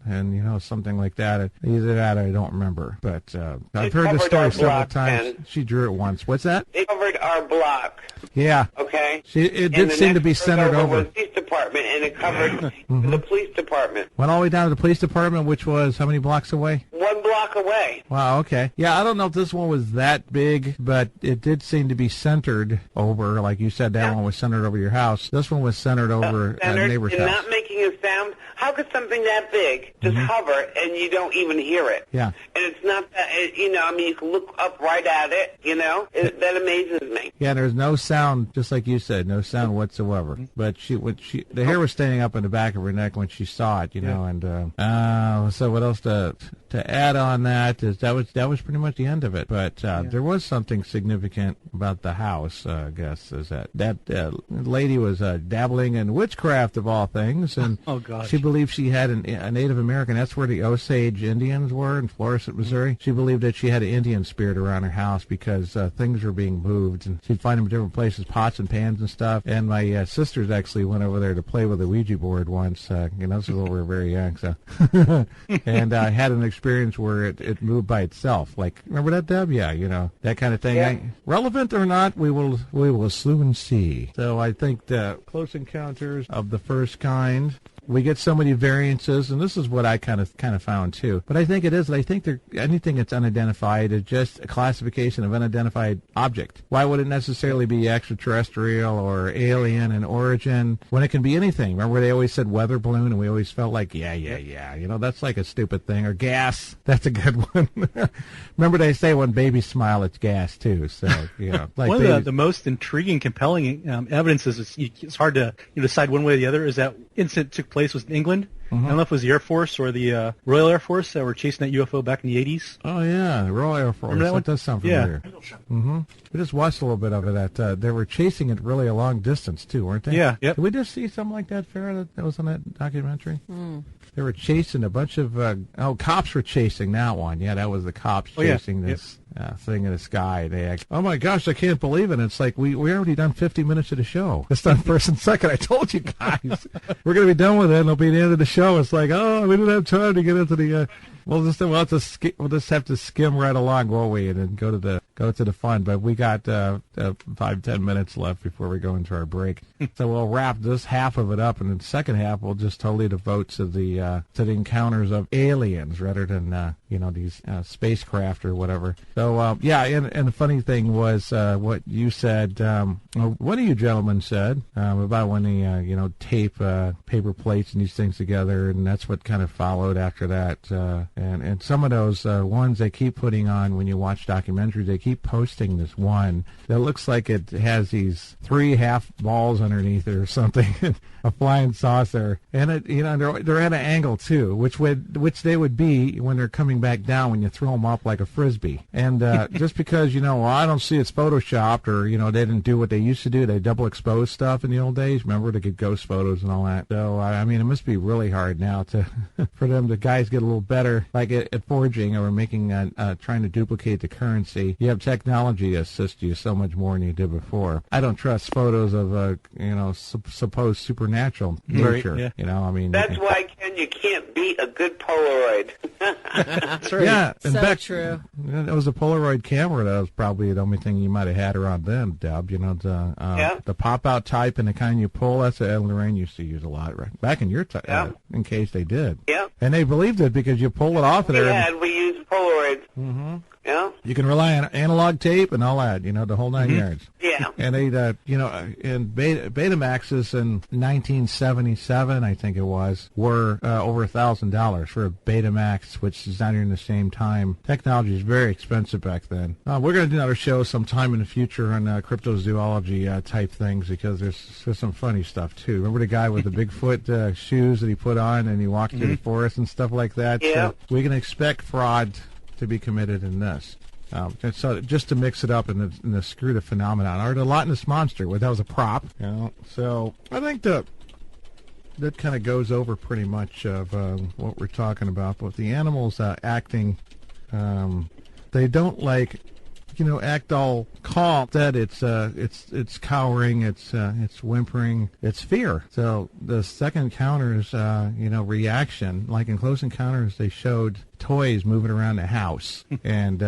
And, you know, something like that. Either that or I don't remember. But I've heard the story several times. She drew it once. What's that? It covered our block. Yeah. Okay? It did seem to be centered over. The police department, and it covered the police department. Went all the way down to the police department, which was how many blocks away? 1 block away. Wow, okay. Yeah, I don't know if this one was that big, but it did seem to be centered over, like you said, that one was centered over your house. This one was centered over a neighbor's house. And not making a sound. How could something that big just hover and you don't even hear it? Yeah. And it's not that, you know, I mean, you can look up right at it, you know? That amazes me. Yeah, there's no sound, just like you said, no sound whatsoever. But the hair was standing up in the back of her neck when she saw it, you know, and so what else to add on that is that was pretty much the end of it. But there was something significant about the house, I guess, is that lady was dabbling in witchcraft of all things, and she believed she had a Native American. That's where the Osage Indians were in Florissant, Missouri. She believed that she had an Indian spirit around her house because things were being moved, and she'd find them in different places, pots and pans and stuff. And my sisters actually went over there to play with a Ouija board once. You know, this is when we were very young, so and I had an experience where it moved by itself. Like, remember that, Deb? Yeah, you know, that kind of thing. Yeah. Relevant or not, we will soon see. So I think the Close Encounters of the First Kind we get so many variances, and this is what I kind of found too. But I think it is. I think anything that's unidentified is just a classification of unidentified object. Why would it necessarily be extraterrestrial or alien in origin when it can be anything? Remember, they always said weather balloon, and we always felt like, yeah. That's like a stupid thing. Or gas. That's a good one. Remember, they say when babies smile, it's gas too. So like one of the most intriguing, compelling evidence is it's hard to decide one way or the other. Is that incident took place was in England. I don't know if it was the Air Force or the Royal Air Force that were chasing that UFO back in the 80s. Oh, yeah, the Royal Air Force. That does sound familiar. Yeah. We just watched a little bit of it. They were chasing it really a long distance, too, weren't they? Yeah. Yep. Did we just see something like that, Farah, that was on that documentary? They were chasing a bunch of... cops were chasing that one. Yeah, that was the cops chasing this thing in the sky. They oh, my gosh, I can't believe it. It's like, we already done 50 minutes of the show. It's done first and second. I told you guys. We're going to be done with it, and it'll be the end of the show. It's like, oh, we didn't have time to get into the... We'll just have to skim right along, won't we, and then go to the fun. But we got 5-10 minutes left before we go into our break, so we'll wrap this half of it up, and then the second half we'll just totally devote to the encounters of aliens rather than these spacecraft or whatever. So and the funny thing was what you said. One of you gentlemen said about when they tape paper plates and these things together, and that's what kind of followed after that. And some of those ones they keep putting on when you watch documentaries, they keep posting this one that looks like it has these 3 half balls underneath it or something, a flying saucer, and they're at an angle too, which they would be when they're coming back down when you throw them up like a frisbee. And just because I don't see it's photoshopped or they didn't do what they used to do, they double expose stuff in the old days. Remember, to get ghost photos and all that. So I mean, it must be really hard now for them. The guys get a little better. Like at forging or making, trying to duplicate the currency, you have technology to assist you so much more than you did before. I don't trust photos of, supposed supernatural nature. Yeah. I mean, that's why, Ken, you can't beat a good Polaroid. That's right. Yeah, and true. It was a Polaroid camera. That was probably the only thing you might have had around then, Deb. The pop-out type and the kind you pull. That's what Ed and Lorraine used to use a lot, right? Back in your time, in case they did. Yeah. And they believed it because you pull it off of there. We used Polaroids. Mm-hmm. Yeah. You can rely on analog tape and all that, the whole 9 yards. Yeah. And they, in Betamaxes in 1977, I think it was, were over $1,000 for a Betamax, which is not even the same time. Technology is very expensive back then. We're going to do another show sometime in the future on cryptozoology type things because there's some funny stuff too. Remember the guy with the Bigfoot shoes that he put on and he walked through the forest and stuff like that? Yeah. So we can expect fraud to be committed in this. And so just to mix it up in the screw the phenomenon, or the Loch Ness Monster, where that was a prop. So I think that kind of goes over pretty much of what we're talking about. But the animals acting, they don't act all calm. That it's cowering, it's whimpering, it's fear. So the second encounter's reaction, like in Close Encounters, they showed toys moving around the house and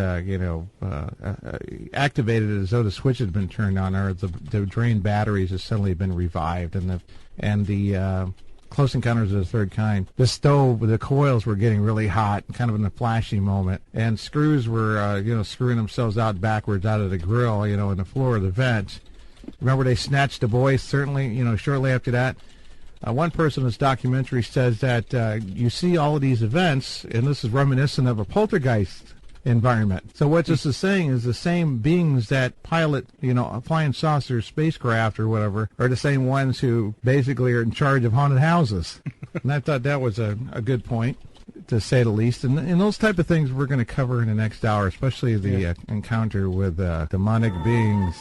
activated as though the switch had been turned on, or the drained batteries have suddenly been revived, and the Close Encounters of the Third Kind, the stove, the coils were getting really hot, kind of in a flashy moment, and screws were, screwing themselves out backwards out of the grill, in the floor of the vent. Remember, they snatched the boys, certainly, shortly after that. One person in this documentary says that you see all of these events, and this is reminiscent of a poltergeist environment. So what this is saying is the same beings that pilot, a flying saucer spacecraft or whatever, are the same ones who basically are in charge of haunted houses. And I thought that was a good point, to say the least. And those type of things we're going to cover in the next hour, especially the encounter with demonic beings.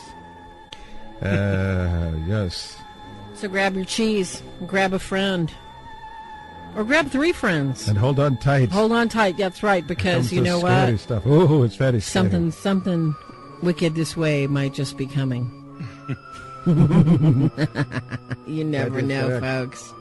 Yes. So grab your cheese, grab a friend. Or grab 3 friends. And hold on tight. Hold on tight, that's right, because you know scary what? Stuff. Oh, it's very scary. Something wicked this way might just be coming. You never know, folks.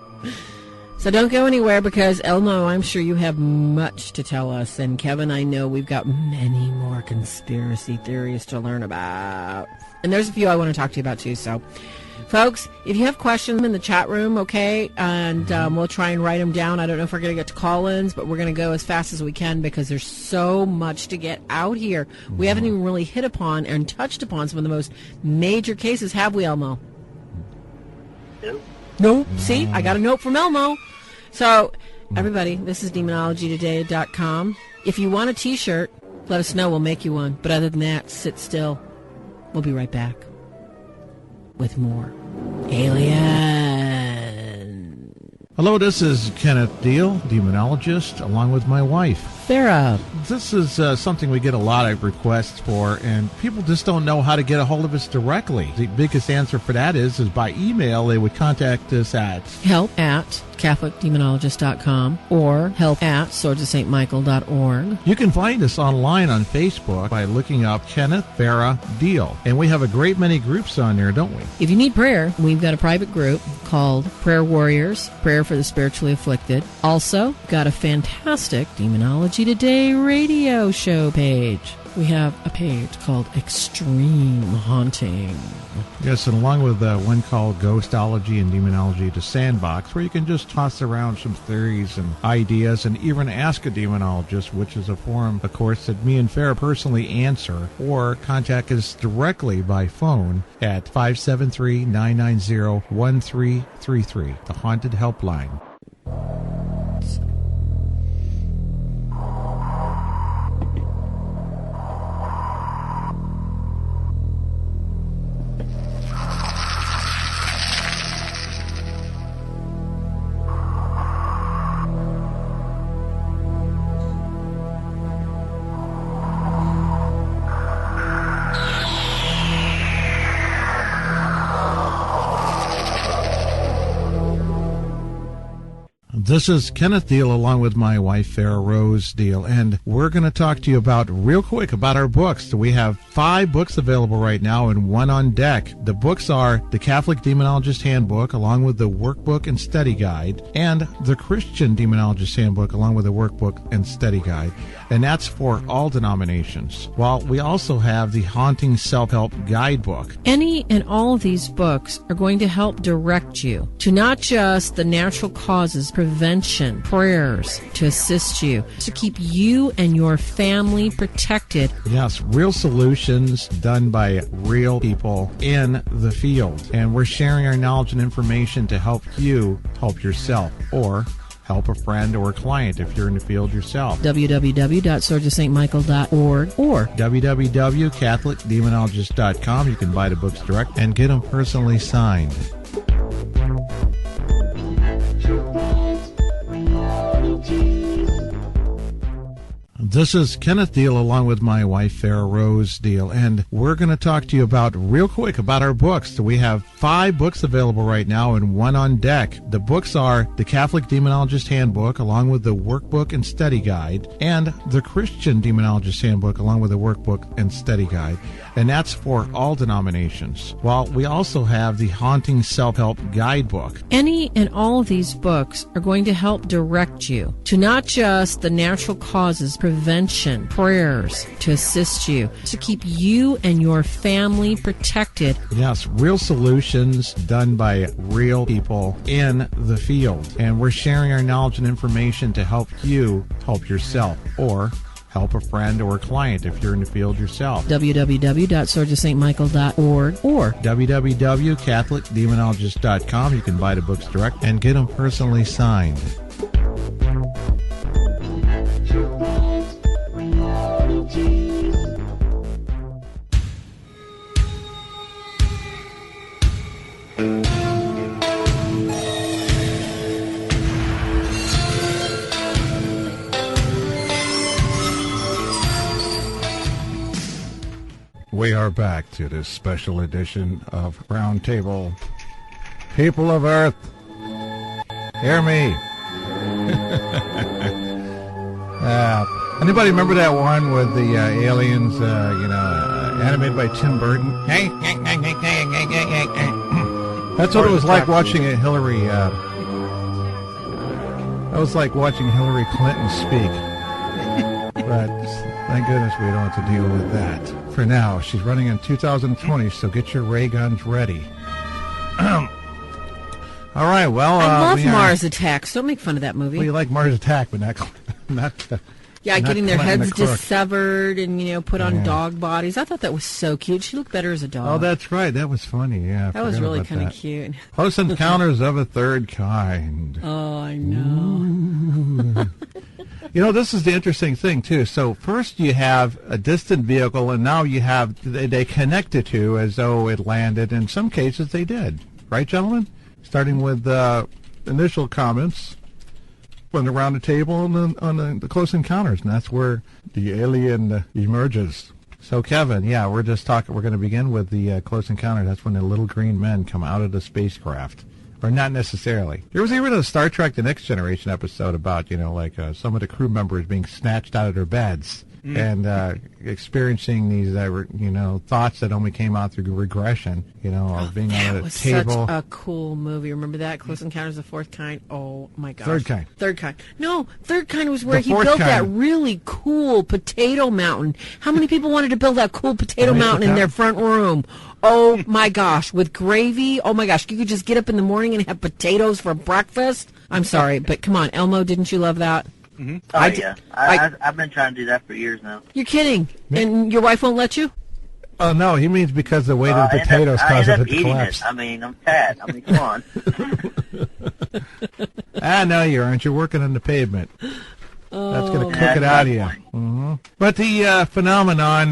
So don't go anywhere, because Elmo, I'm sure you have much to tell us. And Kevin, I know we've got many more conspiracy theories to learn about. And there's a few I want to talk to you about, too, so Folks, if you have questions in the chat room, okay, and we'll try and write them down. I don't know if we're going to get to call-ins, but we're going to go as fast as we can because there's so much to get out here. We haven't even really hit upon and touched upon some of the most major cases, have we, Elmo? No. See, I got a note from Elmo. So, everybody, this is DemonologyToday.com. If you want a T-shirt, let us know. We'll make you one. But other than that, sit still. We'll be right back with more Alien. Hello, this is Kenneth Deel, demonologist, along with my wife, Farah. This is something we get a lot of requests for, and people just don't know how to get a hold of us directly. The biggest answer for that is by email. They would contact us at help@CatholicDemonologist.com or help@swordsofstmichael.org. You can find us online on Facebook by looking up Kenneth Farah Deel, and we have a great many groups on there, don't we? If you need prayer, we've got a private group called Prayer Warriors, Prayer for the Spiritually Afflicted. Also, got a fantastic Demonology Today radio show page. We have a page called Extreme Haunting. Yes, and along with one called Ghostology and Demonology to Sandbox, where you can just toss around some theories and ideas and even ask a demonologist, which is a forum, of course, that me and Farah personally answer, or contact us directly by phone at 573-990-1333, the Haunted Helpline. This is Kenneth Deel along with my wife, Farah Rose Deel, and we're going to talk to you real quick about our books. We have 5 books available right now and 1 on deck. The books are the Catholic Demonologist Handbook along with the Workbook and Study Guide, and the Christian Demonologist Handbook along with the Workbook and Study Guide, and that's for all denominations. While we also have the Haunting Self-Help Guidebook. Any and all of these books are going to help direct you to not just the natural causes, prevention, prayers to assist you, to keep you and your family protected. Yes, real solutions done by real people in the field. And we're sharing our knowledge and information to help you help yourself, or help a friend or a client if you're in the field yourself. www.swordsofstmichael.org or www.CatholicDemonologist.com. You can buy the books direct and get them personally signed. This is Kenneth Deel along with my wife, Farah Rose Deel, and we're going to talk to you real quick about our books. We have 5 books available right now and 1 on deck. The books are the Catholic Demonologist Handbook along with the Workbook and Study Guide, and the Christian Demonologist Handbook along with the Workbook and Study Guide, and that's for all denominations. While we also have the Haunting Self-Help Guidebook. Any and all of these books are going to help direct you to not just the natural causes, prevention, prayers to assist you, to keep you and your family protected. Yes, real solutions done by real people in the field. And we're sharing our knowledge and information to help you help yourself, or help a friend or a client if you're in the field yourself. www.swordsofstmichael.org or www.CatholicDemonologist.com. You can buy the books direct and get them personally signed. We are back to this special edition of Roundtable. People of Earth, hear me. Anybody remember that one with the aliens, animated by Tim Burton? That's what it was like watching Hillary. That was like watching Hillary Clinton speak. But thank goodness we don't have to deal with that. For now, she's running in 2020, so get your ray guns ready. All right, well... I love Mars Attacks. Don't make fun of that movie. Well, you like Mars Attack, but not getting their heads dissevered and, put on dog bodies. I thought that was so cute. She looked better as a dog. Oh, that's right. That was funny, yeah. That was really kind of cute. Close Encounters of a Third Kind. Oh, I know. This is the interesting thing, too. So first you have a distant vehicle, and now you have, they connect the two as though it landed. In some cases, they did. Right, gentlemen? Starting with initial comments around the table on the Close Encounters, and that's where the alien emerges. So, Kevin, we're just talking. We're going to begin with the Close Encounter. That's when the little green men come out of the spacecraft. Or not necessarily. There was even a Star Trek The Next Generation episode about, some of the crew members being snatched out of their beds and experiencing these, thoughts that only came out through regression, of being on a table. Such a cool movie. Remember that? Close Encounters of the Fourth Kind? Oh, my gosh. Third Kind. No, Third Kind was where he built that really cool potato mountain. How many people wanted to build that cool potato mountain in their front room? Oh, my gosh. With gravy? Oh, my gosh. You could just get up in the morning and have potatoes for breakfast? I'm sorry, but come on. Elmo, didn't you love that? Mm-hmm. Oh, yeah. I've been trying to do that for years now. You're kidding? And your wife won't let you? Oh, no. He means because the weight of the potatoes causes it to collapse. I mean, I'm fat. I mean, come on. No, you aren't. You're working on the pavement. That's going to cook it out of you. Mm-hmm. But the phenomenon,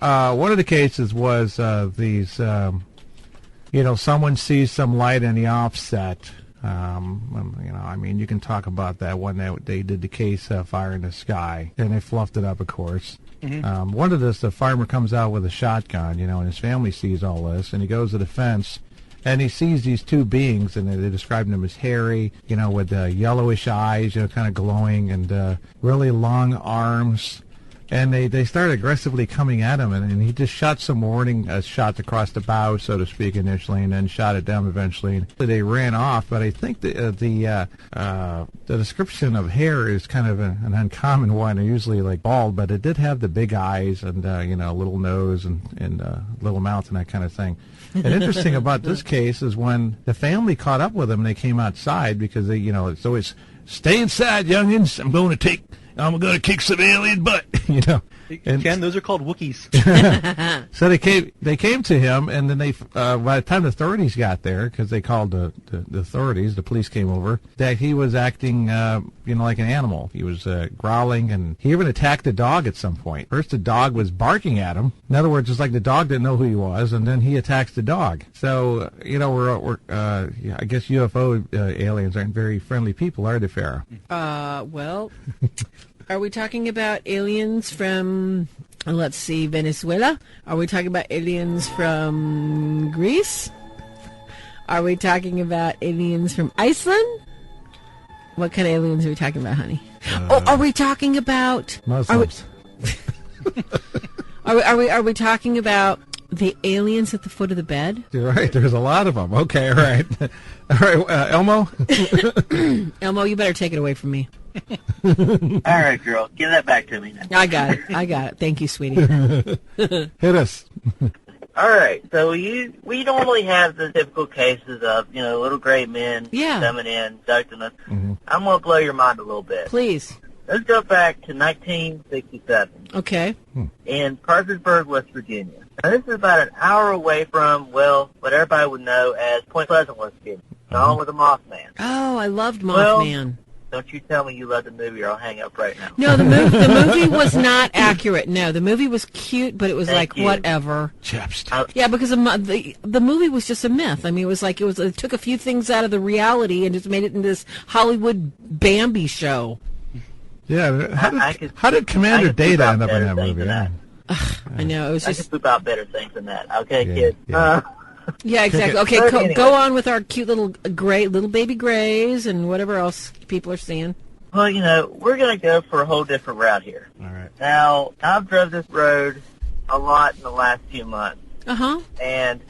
one of the cases was these, someone sees some light in the offset. You can talk about that one that they did the case Fire in the Sky, and they fluffed it up, of course. Mm-hmm. One of this, the farmer comes out with a shotgun, and his family sees all this, and he goes to the fence, and he sees these two beings, and they describe them as hairy, with yellowish eyes, kind of glowing, and really long arms. And they started aggressively coming at him, and he just shot some warning shots across the bow, so to speak, initially, and then shot at them eventually. They ran off, but I think the description of hair is kind of an uncommon one. They're usually like bald, but it did have the big eyes and little nose and little mouth and that kind of thing. And interesting about this case is when the family caught up with him, they came outside because they, it's always stay inside, youngins. I'm going to kick some alien butt, And, Ken, those are called Wookiees. So they came to him, and then by the time the authorities got there, because they called the authorities, the police came over, that he was acting, like an animal. He was growling, and he even attacked the dog at some point. First, the dog was barking at him. In other words, it's like the dog didn't know who he was, and then he attacks the dog. So, I guess UFO aliens aren't very friendly people, are they, Farah? Well... Are we talking about aliens from, let's see, Venezuela? Are we talking about aliens from Greece? Are we talking about aliens from Iceland? What kind of aliens are we talking about, honey? Are we talking about... Muslims. Are we talking about the aliens at the foot of the bed? You're right. There's a lot of them. Okay, all right. All right, Elmo? Elmo, you better take it away from me. All right, girl. Give that back to me now. I got it. Thank you, sweetie. Hit us. All right. So we normally have the typical cases of, little gray men coming in, abducting us. Mm-hmm. I'm going to blow your mind a little bit. Please. Let's go back to 1967. Okay. In Parkersburg, West Virginia. Now, this is about an hour away from, what everybody would know as Point Pleasant, West Virginia. Along with the Mothman. Oh, I loved Mothman. Don't you tell me you love the movie or I'll hang up right now. No, the movie was not accurate. No, the movie was cute, but it was whatever. Chapstick. Yeah, because the movie was just a myth. I mean, it took a few things out of the reality and just made it into this Hollywood Bambi show. Yeah, how did Commander Data end up in that movie? I know, it was just... I can poop out better things than that. Okay, kid. Yeah. Yeah, exactly. Okay, anyway. Go on with our cute little baby grays and whatever else people are seeing. Well, we're going to go for a whole different route here. All right. Now, I've drove this road a lot in the last few months. Uh-huh. And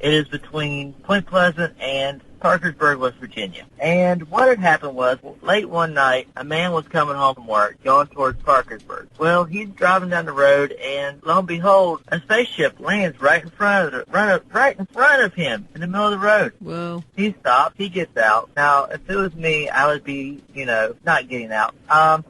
it is between Point Pleasant and Parkersburg, West Virginia. And what had happened was, late one night, a man was coming home from work, going towards Parkersburg. Well, he's driving down the road, and lo and behold, a spaceship lands right in front of him, in the middle of the road. Whoa. He stops, he gets out. Now, if it was me, I would be, not getting out.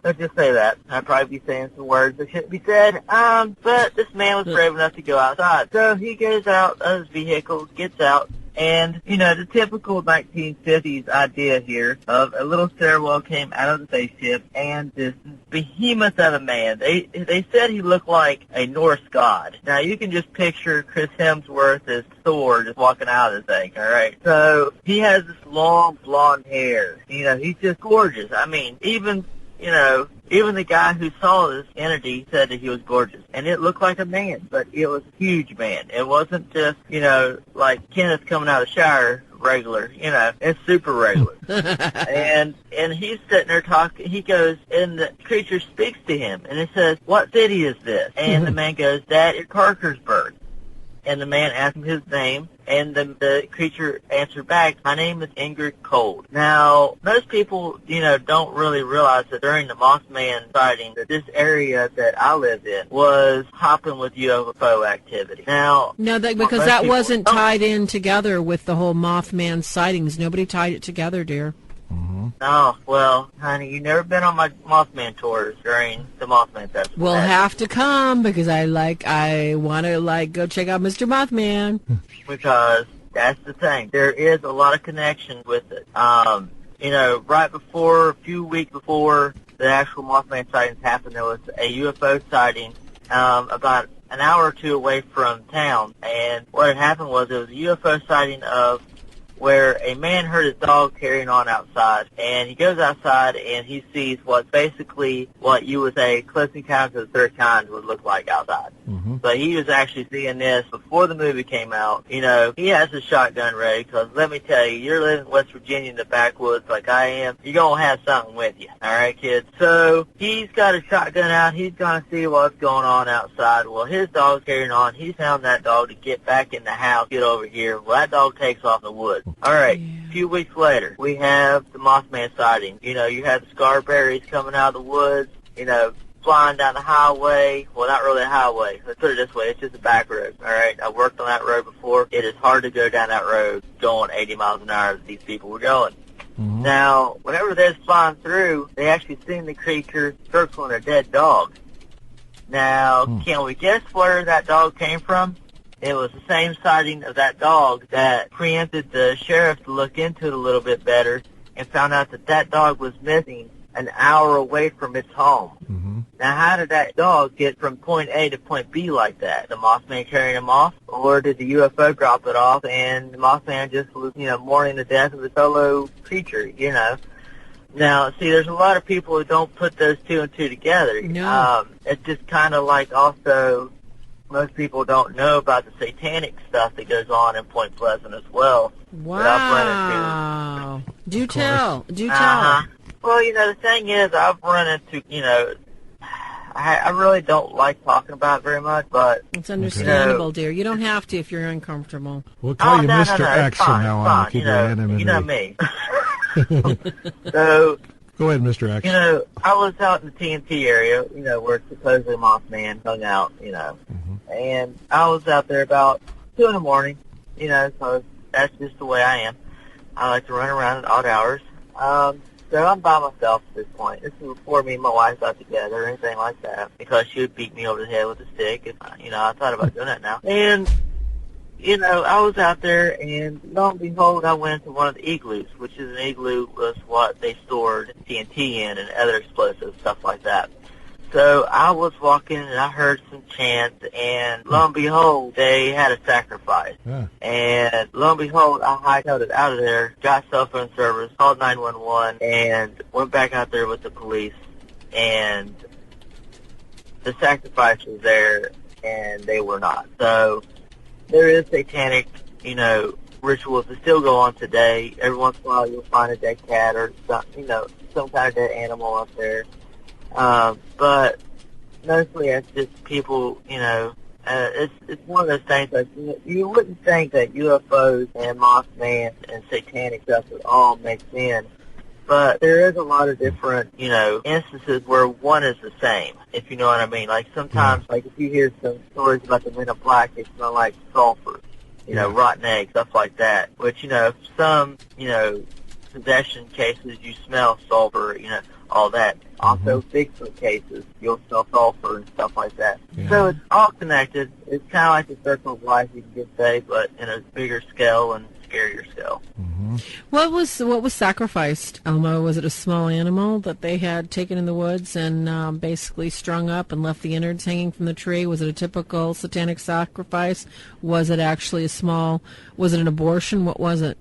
Let's just say that. I'd probably be saying some words that shouldn't be said. But this man was brave enough to go outside. So he goes out of his vehicle, gets out, and, the typical 1950s idea here of a little stairwell came out of the spaceship, and this behemoth of a man. They said he looked like a Norse god. Now, you can just picture Chris Hemsworth as Thor just walking out of the thing, all right? So he has this long blonde hair. He's just gorgeous. I mean, even the guy who saw this entity said that he was gorgeous. And it looked like a man, but it was a huge man. It wasn't just, like Kenneth coming out of the shower regular. It's super regular. and he's sitting there talking. He goes, and the creature speaks to him. And it says, "What city is this?" And the man goes, "That is Parkersburg." And the man asked him his name, and the creature answered back, "My name is Ingrid Cold." Now, most people, don't really realize that during the Mothman sighting, that this area that I lived in was hopping with UFO activity. Now, no, because that wasn't tied in together with the whole Mothman sightings. Nobody tied it together, dear. Oh, well, honey, you've never been on my Mothman tours during the Mothman Festival. We'll have to come, because I want to, go check out Mr. Mothman. Because that's the thing. There is a lot of connection with it. Right before, a few weeks before the actual Mothman sightings happened, there was a UFO sighting about an hour or two away from town. And what had happened was it was a UFO sighting of where a man heard his dog carrying on outside, and he goes outside and he sees what you would say Close Encounters of the Third Kind would look like outside. Mm-hmm. But he was actually seeing this before the movie came out. He has his shotgun ready, because let me tell you, you're living in West Virginia in the backwoods like I am, you're going to have something with you. All right, kids? So he's got his shotgun out. He's going to see what's going on outside. Well, his dog's carrying on. He's telling that dog to get back in the house, get over here. Well, that dog takes off in the woods. All right, a few weeks later, we have the Mothman sighting. You have the Scarberries coming out of the woods, flying down the highway. Well, not really a highway. Let's put it this way. It's just a back road, all right? I worked on that road before. It is hard to go down that road going 80 miles an hour as these people were going. Mm-hmm. Now, whenever they're flying through, they actually seen the creature circling a dead dog. Now, can we guess where that dog came from? It was the same sighting of that dog that preempted the sheriff to look into it a little bit better and found out that dog was missing an hour away from its home. Mm-hmm. Now, how did that dog get from point A to point B like that? The Mothman carrying him off? Or did the UFO drop it off and the Mothman just was, mourning the death of his fellow creature, Now, see, there's a lot of people who don't put those two and two together. No. It's just kind of like also... Most people don't know about the satanic stuff that goes on in Point Pleasant as well. Wow. Do tell. Well, the thing is, I've run into, I really don't like talking about it very much, but... It's understandable, dear. You don't have to if you're uncomfortable. We'll call you Mr. X from now on. Keep your anonymity. You know me. So... Go ahead, Mr. X. I was out in the TNT area, where supposedly Mothman hung out, and I was out there about 2 in the morning, so that's just the way I am. I like to run around at odd hours. So I'm by myself at this point. This is before me and my wife got together or anything like that, because she would beat me over the head with a stick if, I thought about doing that now. And, I was out there, and lo and behold, I went into one of the igloos, which is an igloo was what they stored TNT in and other explosives, stuff like that. So I was walking, and I heard some chants, and lo and behold, they had a sacrifice. Yeah. And lo and behold, I hightailed it out of there, got cell phone service, called 911, and went back out there with the police, and the sacrifice was there, and they were not. So there is satanic, rituals that still go on today. Every once in a while, you'll find a dead cat or some kind of dead animal up there. But mostly it's just people, It's one of those things like you wouldn't think that UFOs and Mothman and satanic stuff would all mix in, but there is a lot of different, instances where one is the same, if you know what I mean. Like sometimes, like if you hear some stories about the Men in Black, they smell like sulfur, rotten eggs, stuff like that. Which, some, possession cases, you smell sulfur, all that. Also, Bigfoot cases, you'll smell sulfur and stuff like that. Yeah. So it's all connected. It's kind of like the circle of life, you can just say, but in a bigger scale and scarier scale. Mm-hmm. What was sacrificed, Elmo? Was it a small animal that they had taken in the woods and basically strung up and left the innards hanging from the tree? Was it a typical satanic sacrifice? Was it actually was it an abortion? What was it?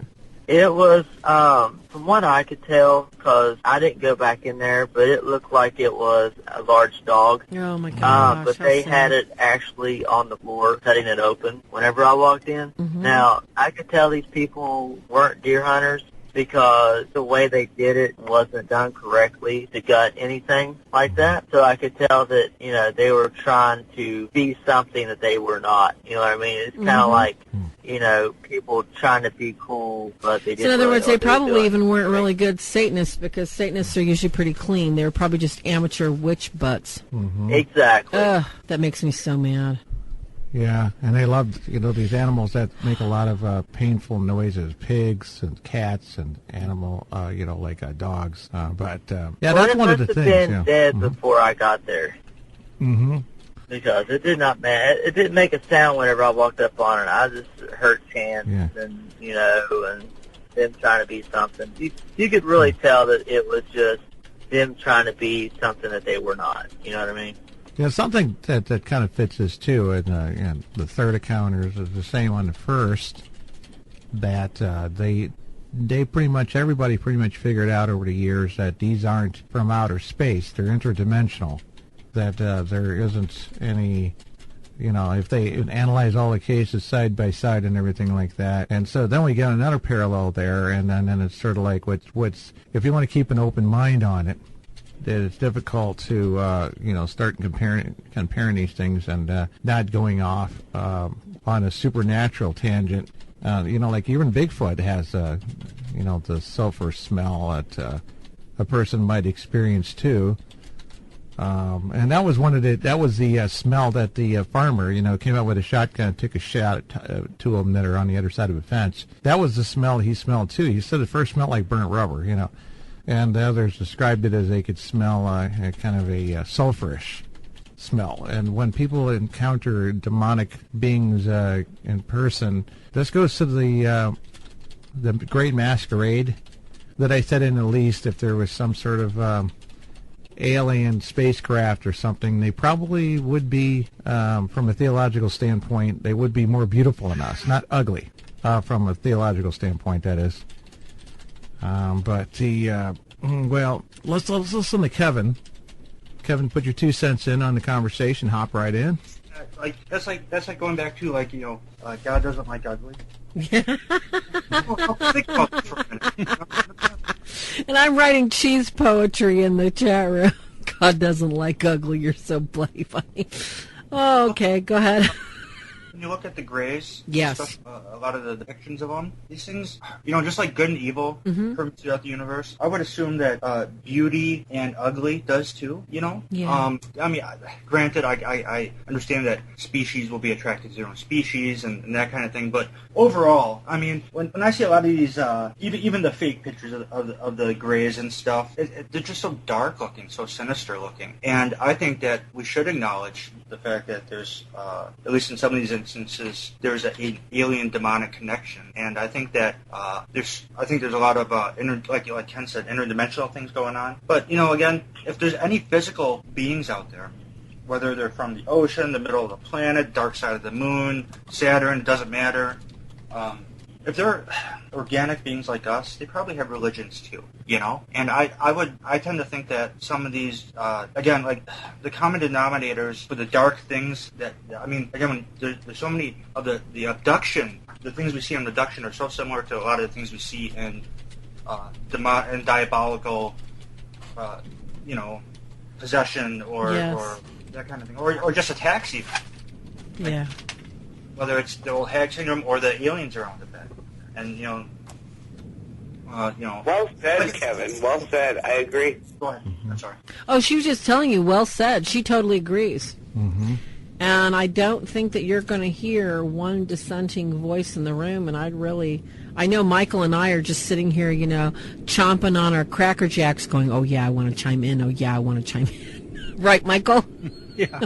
It was, from what I could tell, because I didn't go back in there, but it looked like it was a large dog. Oh, my gosh. But they had it actually on the floor, cutting it open whenever I walked in. Mm-hmm. Now, I could tell these people weren't deer hunters because the way they did it wasn't done correctly to gut anything like that. So I could tell that, they were trying to be something that they were not. You know what I mean? It's kind of like, people trying to be cool, but they didn't. So in other words, they probably even weren't right. really good Satanists, because Satanists are usually pretty clean. They were probably just amateur witch butts. Mm-hmm. Exactly. Ugh, that makes me so mad. Yeah, and they loved, these animals that make a lot of painful noises, pigs and cats and like dogs. That's one of the things. It must have been dead before I got there. Mm-hmm. Because it did not, it didn't make a sound whenever I walked up on it. I just heard chants and, and them trying to be something. You could really tell that it was just them trying to be something that they were not. You know what I mean? Yeah, something that kind of fits this too, and the third encounters is the same on the first, that they everybody pretty much figured out over the years that these aren't from outer space, they're interdimensional, that there isn't any, if they analyze all the cases side by side and everything like that. And so then we get another parallel there, and then it's sort of like what's if you want to keep an open mind on it, that it's difficult to, start comparing these things and not going off on a supernatural tangent. Like even Bigfoot has, the sulfur smell that a person might experience too. And that was the smell that the farmer, came out with a shotgun and took a shot at two of them that are on the other side of a fence. That was the smell he smelled too. He said it first smelled like burnt rubber, And the others described it as they could smell kind of a sulfurish smell. And when people encounter demonic beings in person, this goes to the Great Masquerade that I said in the least. If there was some sort of alien spacecraft or something, they probably would be, from a theological standpoint, they would be more beautiful than us, not ugly, from a theological standpoint, that is. Let's listen to Kevin. Kevin, put your 2 cents in on the conversation. Hop right in. That's like going back to God doesn't like ugly. Think about it for a minute. And I'm writing cheese poetry in the chat room. God doesn't like ugly. You're so bloody funny. Oh, okay, go ahead. When you look at the Greys, yes, a lot of the depictions of them, these things, just like good and evil throughout the universe, I would assume that beauty and ugly does too, Yeah. Granted, I understand that species will be attracted to their own species and that kind of thing, but overall, when I see a lot of these, even the fake pictures of the Greys and stuff, they're just so dark looking, so sinister looking, and I think that we should acknowledge the fact that there's, at least in some of these instances, there's an alien demonic connection, and I think that there's a lot of like Ken said, interdimensional things going on. But again, if there's any physical beings out there, whether they're from the ocean, the middle of the planet, dark side of the moon, Saturn, it doesn't matter. If they're organic beings like us, they probably have religions too, And I tend to think that some of these, again, like the common denominators for the dark things when there's so many of the abduction, the things we see on abduction are so similar to a lot of the things we see in diabolical, possession or that kind of thing, or just attacks even. Yeah. Whether it's the old hag syndrome or the aliens around the bed, and Well said, Kevin. Well said. I agree. Go ahead. I'm sorry. Oh, she was just telling you. Well said. She totally agrees. Mm-hmm. And I don't think that you're going to hear one dissenting voice in the room. And I know Michael and I are just sitting here, chomping on our Cracker Jacks going, oh, yeah, I want to chime in. Oh, yeah, I want to chime in. Right, Michael? Yeah.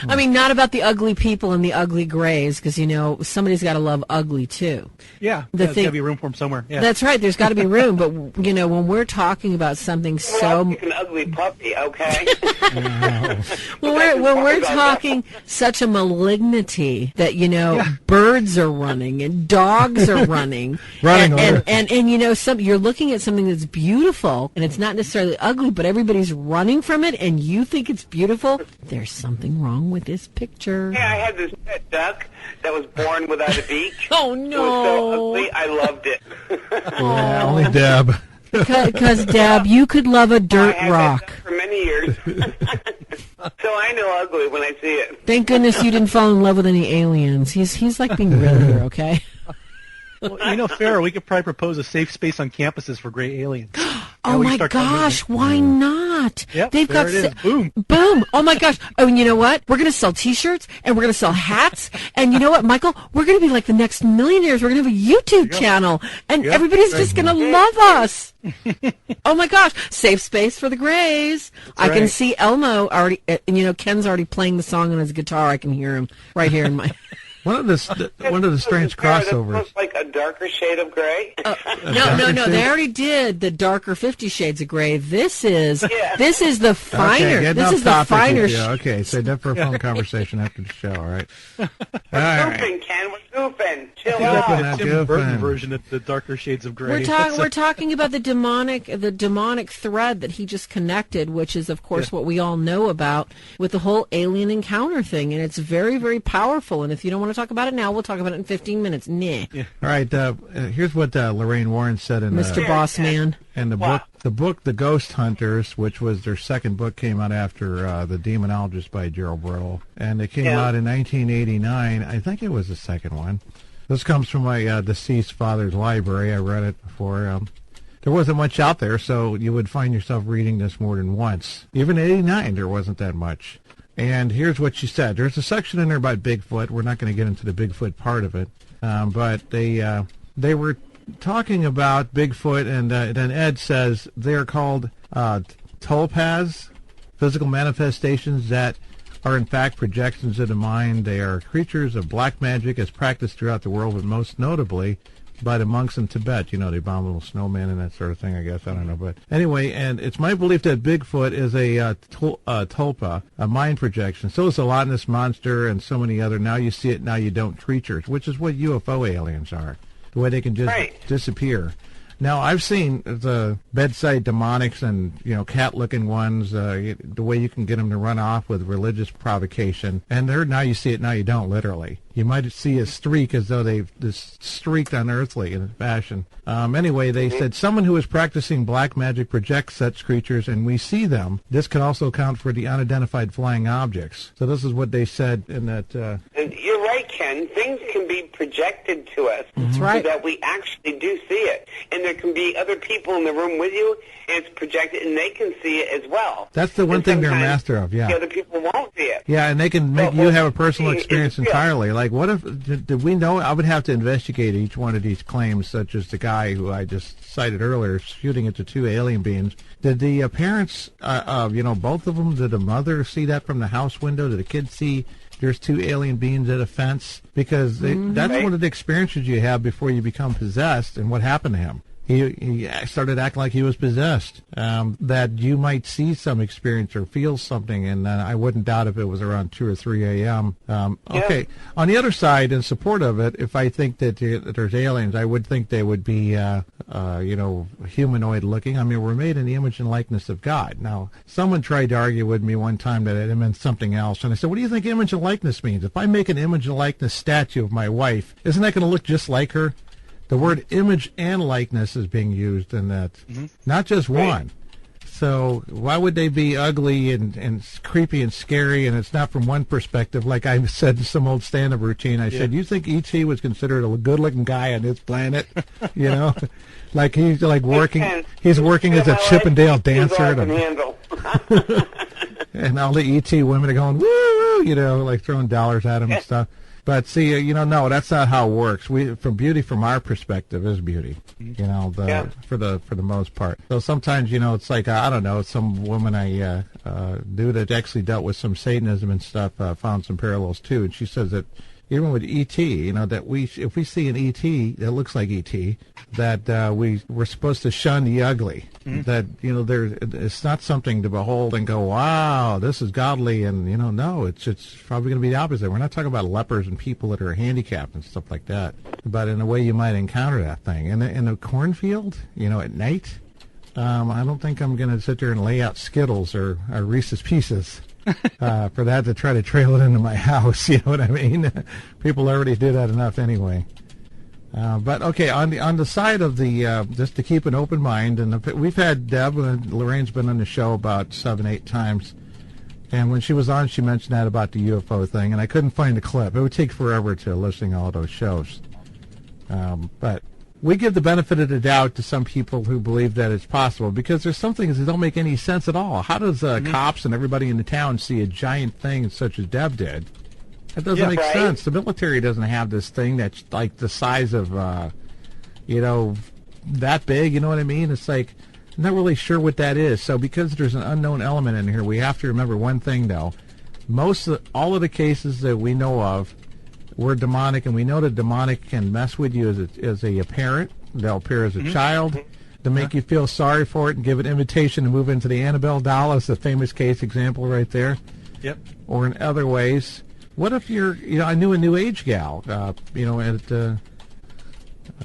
I mean, not about the ugly people and the ugly grays, because, somebody's got to love ugly, too. Yeah, there's got to be room for them somewhere. Yeah. That's right, there's got to be room. But, when we're talking about something an ugly puppy, okay? when we're talking such a malignity that, birds are running and dogs are running. And you're looking at something that's beautiful, and it's not necessarily ugly, but everybody's running from it, and you think it's beautiful. There's something wrong with this picture. Yeah, I had this pet duck that was born without a beak. Oh, no. It was so ugly, I loved it. Yeah, only Deb. Because, Deb, you could love a dirt rock. For many years. So I know ugly when I see it. Thank goodness you didn't fall in love with any aliens. He's like being real here, okay? Well, Farah, we could probably propose a safe space on campuses for gray aliens. Oh my gosh, why not? Yep, They've got boom. Boom. Oh my gosh. Oh, and you know what? We're going to sell t-shirts and we're going to sell hats. And you know what, Michael? We're going to be like the next millionaires. We're going to have a YouTube channel and everybody's just going to love us. Oh my gosh. Safe space for the grays. I can see Elmo already, Ken's already playing the song on his guitar. I can hear him right here in my... One of the strange crossovers. Looks like a darker shade of gray. No. They already did the darker 50 Shades of Gray. This is the finer. Okay, this is the finer. Okay, save that for a phone conversation after the show. All right. Goofing, Ken. We're goofing. Chill out. Tim Burton version of the darker shades of gray. We're talking about the demonic thread that he just connected, which is of course what we all know about with the whole alien encounter thing, and it's very, very powerful. And if you don't want to talk about it now, we'll talk about it in 15 minutes. Nah. Yeah. All right. Here's what Lorraine Warren said in Mr. Boss Man. And the book, The Ghost Hunters, which was their second book, came out after The Demonologist by Gerald Brittle, and it came out in 1989. I think it was the second one. This comes from my deceased father's library. I read it before. There wasn't much out there, so you would find yourself reading this more than once. Even in '89, there wasn't that much. And here's what she said. There's a section in there about Bigfoot. We're not going to get into the Bigfoot part of it, but they were talking about Bigfoot, and then Ed says they're called tolpas, physical manifestations that are in fact projections of the mind. They are creatures of black magic as practiced throughout the world, but most notably by the monks in Tibet, the abominable snowman and that sort of thing, I guess. I don't know. But anyway, and it's my belief that Bigfoot is a tulpa, a mind projection. So is the Loch Ness Monster and so many other now you see it, now you don't creatures, which is what UFO aliens are, the way they can just disappear. Now, I've seen the bedside demonics and, cat-looking ones, the way you can get them to run off with religious provocation. And they're now you see it, now you don't, literally. You might see a streak as though they've just streaked unearthly in fashion. Anyway, they said someone who is practicing black magic projects such creatures, and we see them. This can also account for the unidentified flying objects. So this is what they said in that... And you're right, Ken. Things can be projected to us. That's right. So that we actually do see it. And there can be other people in the room with you, and it's projected, and they can see it as well. That's the one thing they're master of, The other people won't see it. Yeah, and they can make you have a personal experience entirely. Like, what if, did we know? I would have to investigate each one of these claims, such as the guy who I just cited earlier, shooting at the two alien beings. Did the parents, both of them, did the mother see that from the house window? Did the kid see there's two alien beings at a fence? Because that's one of the experiences you have before you become possessed, and what happened to him. He started acting like he was possessed, that you might see some experience or feel something, and I wouldn't doubt if it was around 2 or 3 a.m. Okay, on the other side, in support of it, if I think that there's aliens, I would think they would be, humanoid looking. I mean, we're made in the image and likeness of God. Now, someone tried to argue with me one time that it meant something else, and I said, what do you think image and likeness means? If I make an image and likeness statue of my wife, isn't that going to look just like her? The word image and likeness is being used in that, not just one. So why would they be ugly and creepy and scary, and it's not from one perspective? Like I said in some old stand-up routine, I said, you think E.T. was considered a good-looking guy on this planet? You know? Like he's like working, he's working as a Chippendale dancer. And all the E.T. women are going, woo, woo, you know, like throwing dollars at him and stuff. But see, you know, no, that's not how it works. Beauty from our perspective is beauty, you know, for the most part. So sometimes, you know, it's like, I don't know, some woman I knew that actually dealt with some Satanism and stuff, found some parallels too. And she says that even with E.T., you know, that if we see an E.T. that looks like E.T., that we're supposed to shun the ugly. That, you know, it's not something to behold and go, wow, this is godly, and, you know, no, it's probably going to be the opposite. We're not talking about lepers and people that are handicapped and stuff like that, but in a way you might encounter that thing. In a cornfield, you know, at night, I don't think I'm going to sit there and lay out Skittles or Reese's Pieces for that to try to trail it into my house, you know what I mean? People already do that enough anyway. But okay, on the side of the just to keep an open mind, and we've had Deb and Lorraine's been on the show about 7-8 times, and when she was on, she mentioned that about the UFO thing, and I couldn't find the clip. It would take forever to listen to all those shows. But we give the benefit of the doubt to some people who believe that it's possible, because there's some things that don't make any sense at all. How does cops and everybody in the town see a giant thing such as Deb did? That doesn't make sense. The military doesn't have this thing that's like the size of, you know, that big. You know what I mean? It's like, I'm not really sure what that is. So because there's an unknown element in here, we have to remember one thing, though. All of the cases that we know of were demonic, and we know that demonic can mess with you as a parent. They'll appear as a child to make you feel sorry for it and give an invitation to move into the Annabelle doll. Is the famous case example right there. Yep. Or in other ways. What if you know, I knew a New Age gal, you know, at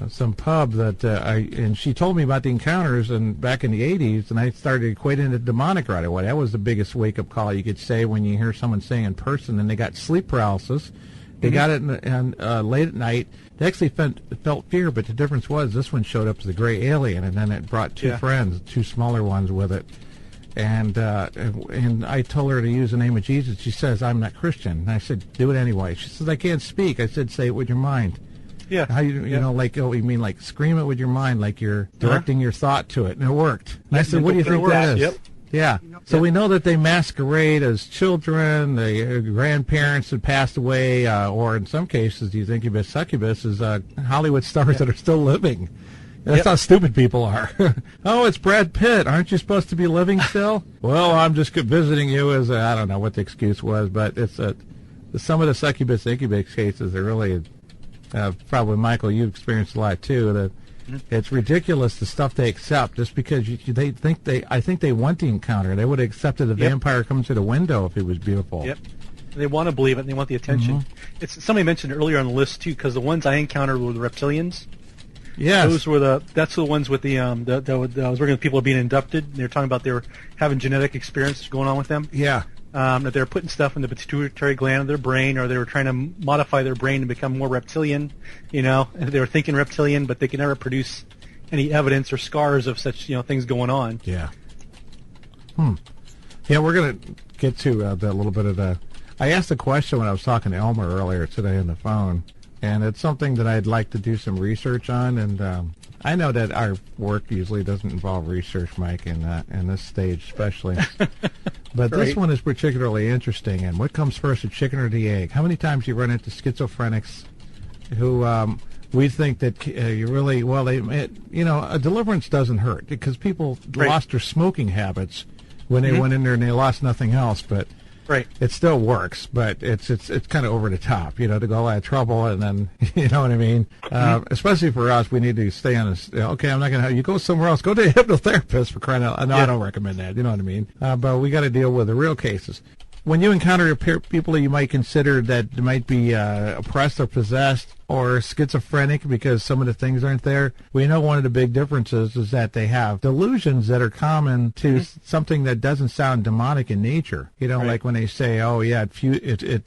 some pub and she told me about the encounters back in the 80s, and I started equating it demonic right away. That was the biggest wake-up call you could say when you hear someone saying in person, and they got sleep paralysis. They got it late at night. They actually felt fear, but the difference was this one showed up as a gray alien, and then it brought two friends, two smaller ones with it. And I told her to use the name of Jesus. She says, I'm not Christian. And I said, do it anyway. She says, I can't speak. I said, say it with your mind. Yeah. How you know, like, oh, you mean like scream it with your mind, like you're directing your thought to it. And it worked. And I said, what do you think that is? Yep. Yeah. So we know that they masquerade as children. The grandparents had passed away, or in some cases, the incubus, succubus is Hollywood stars that are still living. That's how stupid people are. Oh, it's Brad Pitt. Aren't you supposed to be living still? Well, I'm just visiting you as I don't know what the excuse was, but it's some of the succubus incubus cases are really probably, Michael, you've experienced a lot too. That it's ridiculous the stuff they accept just because I think they want the encounter. They would have accepted a vampire coming through the window if it was beautiful. Yep. They want to believe it, and they want the attention. It's somebody mentioned earlier on the list too, because the ones I encountered were the reptilians. Yes. Those were that's the ones with I was working with people being inducted, and they were talking about they were having genetic experiences going on with them. Yeah. That they were putting stuff in the pituitary gland of their brain, or they were trying to modify their brain to become more reptilian, you know, and they were thinking reptilian, but they could never produce any evidence or scars of such, you know, things going on. Yeah. Yeah, we're going to get to that little bit of the... I asked a question when I was talking to Elmer earlier today on the phone, and it's something that I'd like to do some research on, and I know that our work usually doesn't involve research, Mike, in this stage especially. But this one is particularly interesting. And what comes first, the chicken or the egg? How many times you run into schizophrenics who we think that you really, well, you know, a deliverance doesn't hurt because people lost their smoking habits when they went in there and they lost nothing else, but it still works, but it's kind of over the top, you know, to go all out of trouble, and then, you know what I mean? Especially for us, we need to stay on this. Okay, I'm not going to have you go somewhere else. Go to a hypnotherapist for crying out loud. No, I don't recommend that. You know what I mean? But we got to deal with the real cases. When you encounter people that you might consider that might be oppressed or possessed, or schizophrenic because some of the things aren't there. We know one of the big differences is that they have delusions that are common to something that doesn't sound demonic in nature. You know, like when they say, "Oh yeah, it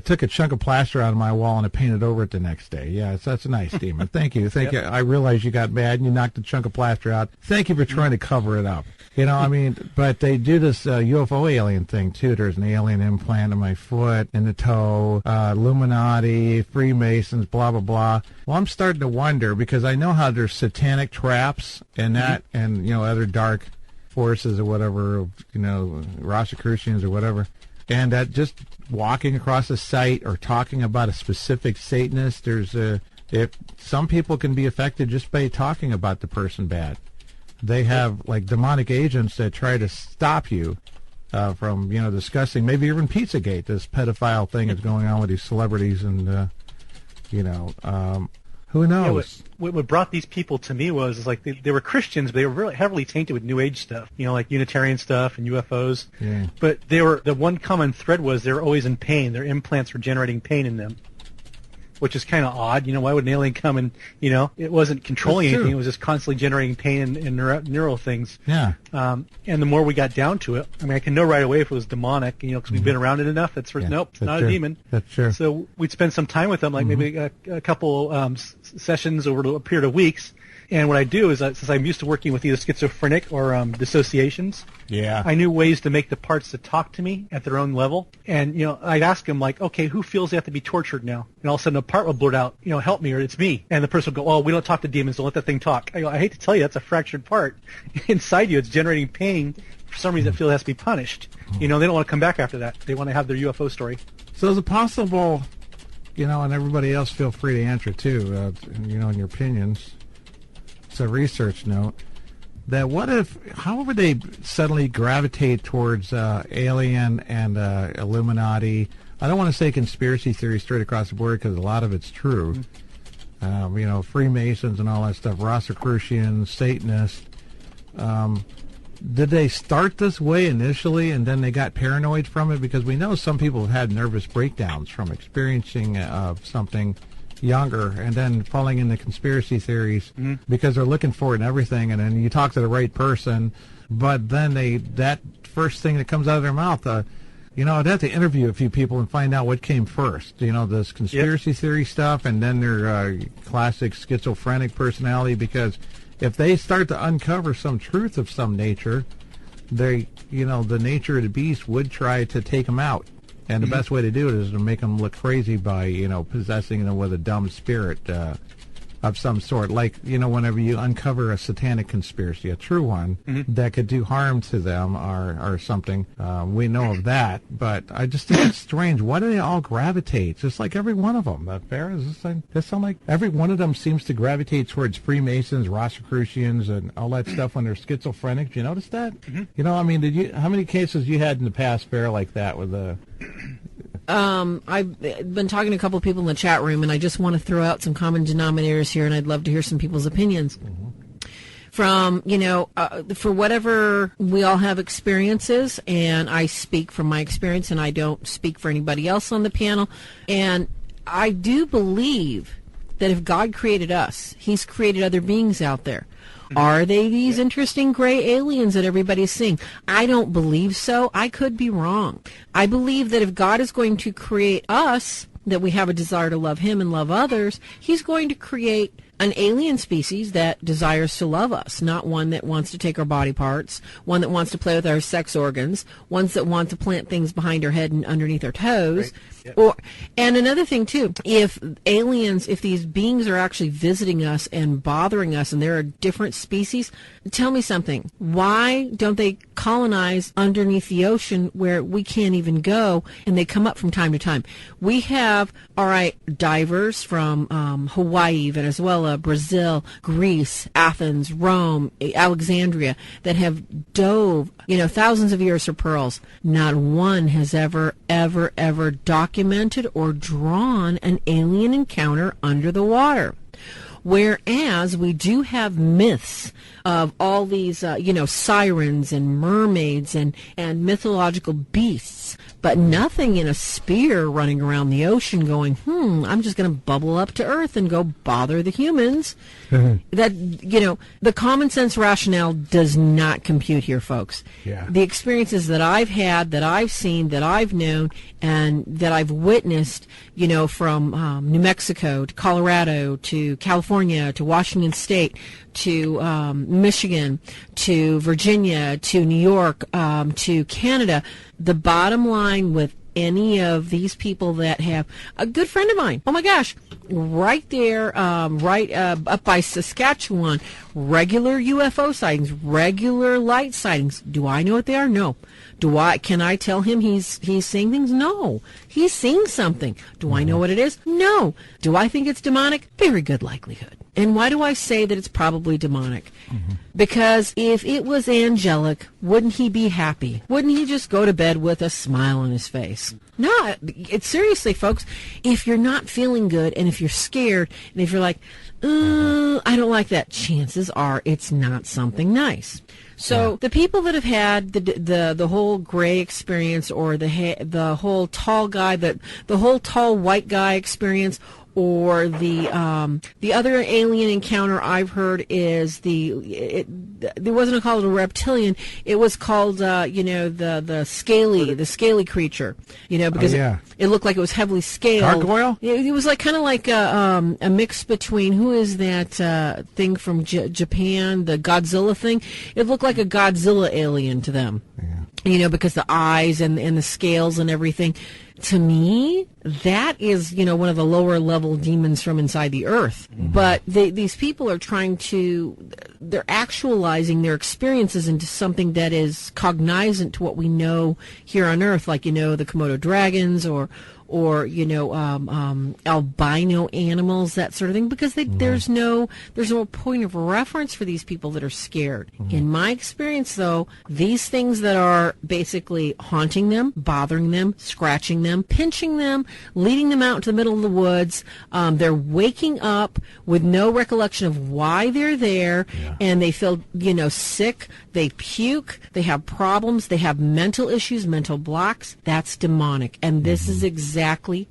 took a chunk of plaster out of my wall and it painted over it the next day." Yeah, that's a nice demon. Thank you, you. I realize you got mad and you knocked a chunk of plaster out. Thank you for trying to cover it up. You know, I mean, but they do this UFO alien thing, too. There's an alien implant in my foot, in the toe, Illuminati, Freemasons, blah, blah, blah. Well, I'm starting to wonder, because I know how there's satanic traps and that, and, you know, other dark forces or whatever, you know, Rosicrucians or whatever, and that just walking across a site or talking about a specific Satanist, if some people can be affected just by talking about the person bad. They have, like, demonic agents that try to stop you from, you know, discussing, maybe even Pizzagate, this pedophile thing that's going on with these celebrities and, you know, who knows? Yeah, what brought these people to me was like they were Christians, but they were really heavily tainted with New Age stuff, you know, like Unitarian stuff and UFOs. Yeah. But the one common thread was they were always in pain. Their implants were generating pain in them, which is kind of odd. You know, why would an alien come and, you know, it wasn't controlling anything. It was just constantly generating pain and neural things. Yeah. And the more we got down to it, I mean, I can know right away if it was demonic, you know, because we've been around it enough. Nope, it's not a demon. That's true. So we'd spend some time with them, like maybe a couple sessions over a period of weeks. And what I do is, since I'm used to working with either schizophrenic or dissociations, I knew ways to make the parts that talk to me at their own level. And, you know, I'd ask them, like, okay, who feels they have to be tortured now? And all of a sudden a part will blurt out, you know, help me, or it's me. And the person will go, oh, we don't talk to demons, don't let that thing talk. I go, I hate to tell you, that's a fractured part. Inside you, it's generating pain for some reason that feels it has to be punished. You know, they don't want to come back after that. They want to have their UFO story. So is it possible, you know, and everybody else feel free to answer too, you know, in your opinions. It's a research note, that what if, however they suddenly gravitate towards alien and Illuminati, I don't want to say conspiracy theory straight across the board because a lot of it's true, you know, Freemasons and all that stuff, Rosicrucians, Satanists, did they start this way initially and then they got paranoid from it? Because we know some people have had nervous breakdowns from experiencing something younger and then falling into conspiracy theories because they're looking for it and everything, and then you talk to the right person, but then that first thing that comes out of their mouth, you know, I'd have to interview a few people and find out what came first, you know, this conspiracy theory stuff and then their classic schizophrenic personality, because if they start to uncover some truth of some nature, they, you know, the nature of the beast would try to take them out. And the best way to do it is to make them look crazy by, you know, possessing them with a dumb spirit of some sort. Like, you know, whenever you uncover a satanic conspiracy, a true one, that could do harm to them or something, we know of that. But I just think it's strange. Why do they all gravitate? Just like every one of them. Farah, does this sound like every one of them seems to gravitate towards Freemasons, Rosicrucians, and all that stuff when they're schizophrenic? Did you notice that? You know, I mean, how many cases you had in the past, Farah, like that with the... I've been talking to a couple of people in the chat room, and I just want to throw out some common denominators here, and I'd love to hear some people's opinions. From, you know, for whatever we all have experiences, and I speak from my experience, and I don't speak for anybody else on the panel, and I do believe that if God created us, He's created other beings out there. Are they these interesting gray aliens that everybody's seeing? I don't believe so. I could be wrong. I believe that if God is going to create us, that we have a desire to love Him and love others, He's going to create an alien species that desires to love us, not one that wants to take our body parts, one that wants to play with our sex organs, ones that want to plant things behind our head and underneath our toes. Right. Yep. And another thing, too, if these beings are actually visiting us and bothering us and they're a different species, tell me something. Why don't they colonize underneath the ocean where we can't even go, and they come up from time to time? We have, divers from Hawaii, Venezuela, Brazil, Greece, Athens, Rome, Alexandria, that have dove, thousands of years for pearls. Not one has ever documented or drawn an alien encounter under the water. Whereas we do have myths of all these, sirens and mermaids and mythological beasts. but nothing in a spear running around the ocean going, I'm just going to bubble up to Earth and go bother the humans. That, the common sense rationale does not compute here, folks. Yeah. The experiences that I've had, that I've seen, that I've known, and that I've witnessed, from New Mexico to Colorado to California to Washington State to Michigan to Virginia to New York to Canada, the bottom line with any of these people that have a good friend of mine, oh my gosh, right there, up by Saskatchewan, regular UFO sightings, regular light sightings. Do I know what they are? No. Can I tell him he's seeing things? No. He's seeing something. Do I know what it is? No. Do I think it's demonic? Very good likelihood. And why do I say that it's probably demonic? Because if it was angelic, wouldn't he be happy? Wouldn't he just go to bed with a smile on his face? No, it's seriously, folks, if you're not feeling good and if you're scared and if you're like, I don't like that, chances are it's not something nice. So the people that have had the whole gray experience, or the whole tall guy, the whole tall white guy experience, or the other alien encounter I've heard is it wasn't called a reptilian. It was called the scaly creature. Because it looked like it was heavily scaled. Gargoyle? It was like kind of like a mix between, who is that thing from Japan, the Godzilla thing? It looked like a Godzilla alien to them. Yeah. Because the eyes and the scales and everything. To me, that is, one of the lower level demons from inside the earth. But these people are they're actualizing their experiences into something that is cognizant to what we know here on earth, like, the Komodo dragons or albino animals, that sort of thing, because there's no point of reference for these people that are scared. In my experience, though, these things that are basically haunting them, bothering them, scratching them, pinching them, leading them out into the middle of the woods, they're waking up with no recollection of why they're there, and they feel, sick, they puke, they have problems, they have mental issues, mental blocks. That's demonic, and this is exactly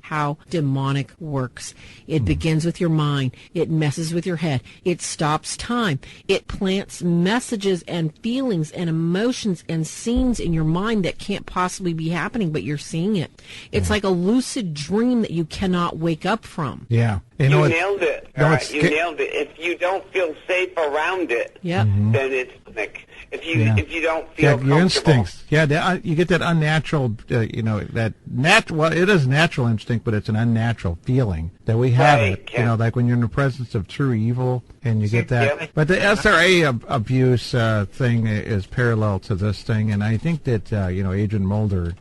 how demonic works. It begins with your mind. It messes with your head. It stops time. It plants messages and feelings and emotions and scenes in your mind that can't possibly be happening, but you're seeing it. It's like a lucid dream that you cannot wake up from. Yeah. You nailed it. You nailed it. If you don't feel safe around it, then it's demonic. If you don't feel comfortable. Your instincts. You get that unnatural, well, it is natural instinct, but it's an unnatural feeling that we have like when you're in the presence of true evil and you get that. Yeah. But the SRA abuse thing is parallel to this thing, and I think that, Agent Mulder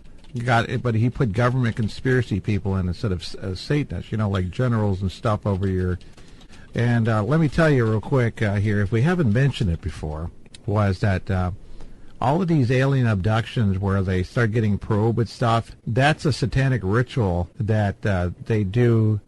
got it, but he put government conspiracy people in instead of Satanists, like generals and stuff over here. And let me tell you real quick here, if we haven't mentioned it before, was that all of these alien abductions where they start getting probed and stuff, that's a satanic ritual that they do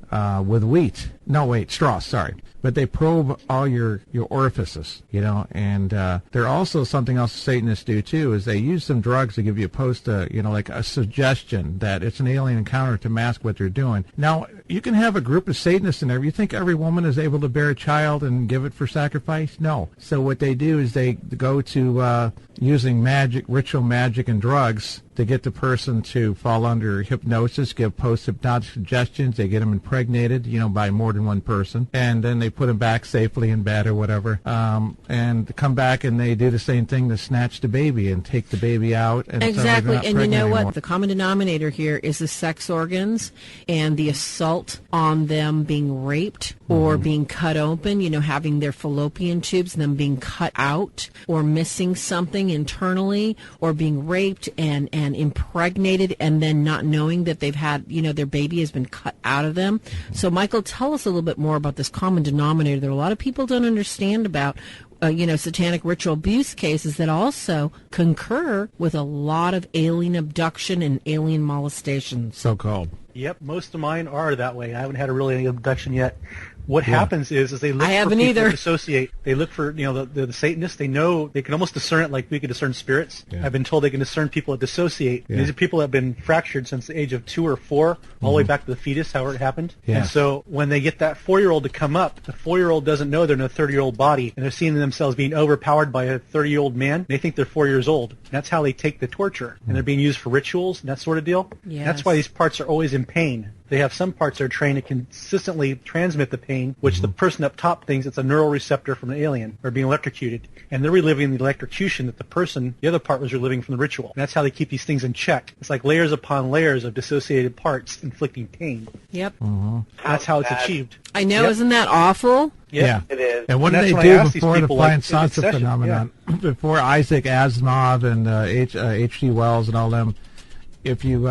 with straw, sorry. But they probe all your orifices, and they're also something else Satanists do too, is they use some drugs to give you like a suggestion that it's an alien encounter to mask what they're doing. Now, you can have a group of Satanists in there. You think every woman is able to bear a child and give it for sacrifice? No. So what they do is they go to using ritual magic and drugs to get the person to fall under hypnosis, give post-hypnotic suggestions. They get them impregnated, by more than one person, and then they put them back safely in bed or whatever, and come back and they do the same thing to snatch the baby and take the baby out. And exactly, and you know what? Anymore. The common denominator here is the sex organs and the assault on them being raped or being cut open, having their fallopian tubes and them being cut out, or missing something internally, or being raped and impregnated and then not knowing that they've had, their baby has been cut out of them. So, Michael, tell us a little bit more about this common denominator that a lot of people don't understand about, satanic ritual abuse cases that also concur with a lot of alien abduction and alien molestation. So-called. Yep, most of mine are that way. I haven't had a really abduction yet, What happens is they look for people either. to associate. They look for, the Satanists. They know they can almost discern it like we can discern spirits. Yeah. I've been told they can discern people that dissociate. Yeah. These are people that have been fractured since the age of 2 or 4, all the way back to the fetus, however it happened. Yeah. And so when they get that 4-year-old to come up, the 4-year-old doesn't know they're in a 30-year-old body, and they're seeing themselves being overpowered by a 30-year-old man. They think they're 4 years old. And that's how they take the torture. And they're being used for rituals and that sort of deal. Yes. That's why these parts are always in pain. They have some parts that are trained to consistently transmit the pain, which the person up top thinks it's a neural receptor from an alien or being electrocuted. And they're reliving the electrocution that the other part was reliving from the ritual. And that's how they keep these things in check. It's like layers upon layers of dissociated parts inflicting pain. Yep. That's how it's achieved. I know, isn't that awful? Yeah. It is. And what did they do before the flying saucer phenomenon? Yeah. Before Isaac Asimov and H.G. Wells and all them, if you...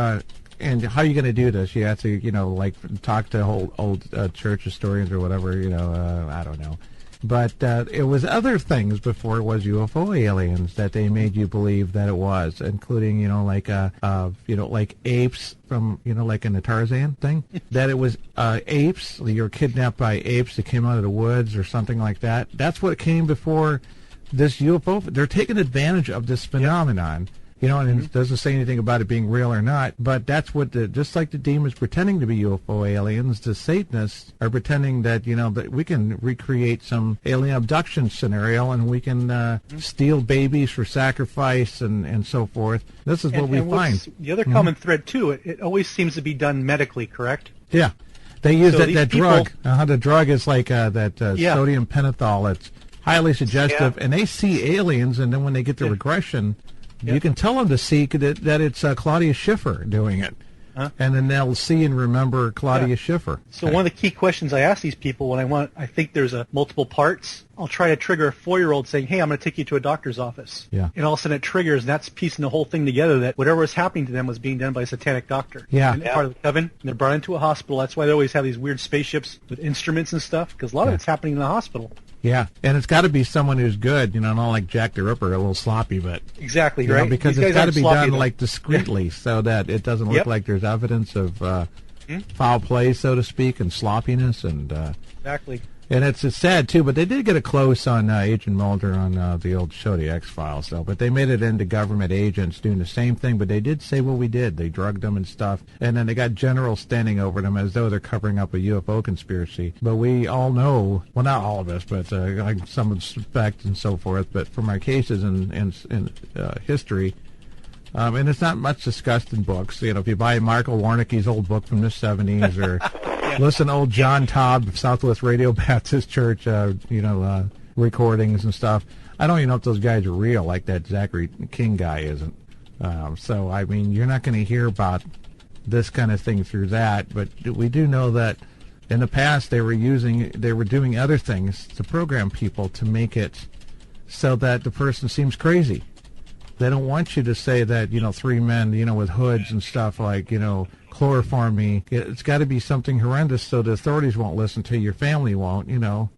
and how are you going to do this? You have to, talk to old church historians or whatever, I don't know. But it was other things before it was UFO aliens that they made you believe that it was, including, like apes from, like in the Tarzan thing, that it was apes, you were kidnapped by apes that came out of the woods or something like that. That's what came before this UFO. They're taking advantage of this phenomenon. And it doesn't say anything about it being real or not, but that's what just like the demons pretending to be UFO aliens, the Satanists are pretending that, that we can recreate some alien abduction scenario and we can steal babies for sacrifice and so forth. This is what we find. The other common thread, too, it always seems to be done medically, correct? Yeah. They use that drug. The drug is like that sodium pentothal. It's highly suggestive, and they see aliens, and then when they get the regression... You can tell them to see that it's Claudia Schiffer doing it. And then they'll see and remember Claudia Schiffer. So one of the key questions I ask these people when I think there's multiple parts, I'll try to trigger a 4-year-old saying, hey, I'm going to take you to a doctor's office. Yeah. And all of a sudden it triggers, and that's piecing the whole thing together that whatever was happening to them was being done by a satanic doctor. Yeah. And part of the coven, and they're brought into a hospital. That's why they always have these weird spaceships with instruments and stuff, because a lot of it's happening in the hospital. Yeah, and it's got to be someone who's good, not like Jack the Ripper, a little sloppy, but... Exactly, right? Because it's got to be done, discreetly, so that it doesn't look like there's evidence of foul play, so to speak, and sloppiness, and... Exactly. And it's sad, too, but they did get a close on Agent Mulder on the old show, The X-Files, though. But they made it into government agents doing the same thing, but they did say what we did. They drugged them and stuff, and then they got generals standing over them as though they're covering up a UFO conspiracy. But we all know, well, not all of us, but some suspect and so forth, but from our cases in history... and it's not much discussed in books. If you buy Michael Warnicki's old book from the 70s or listen to old John Todd of Southwest Radio Baptist Church, recordings and stuff, I don't even know if those guys are real, like that Zachary King guy isn't. So, I mean, you're not going to hear about this kind of thing through that, but we do know that in the past they were doing other things to program people to make it so that the person seems crazy. They don't want you to say that, 3 men, with hoods and stuff like, chloroform me. It's got to be something horrendous so the authorities won't listen to you, your family won't,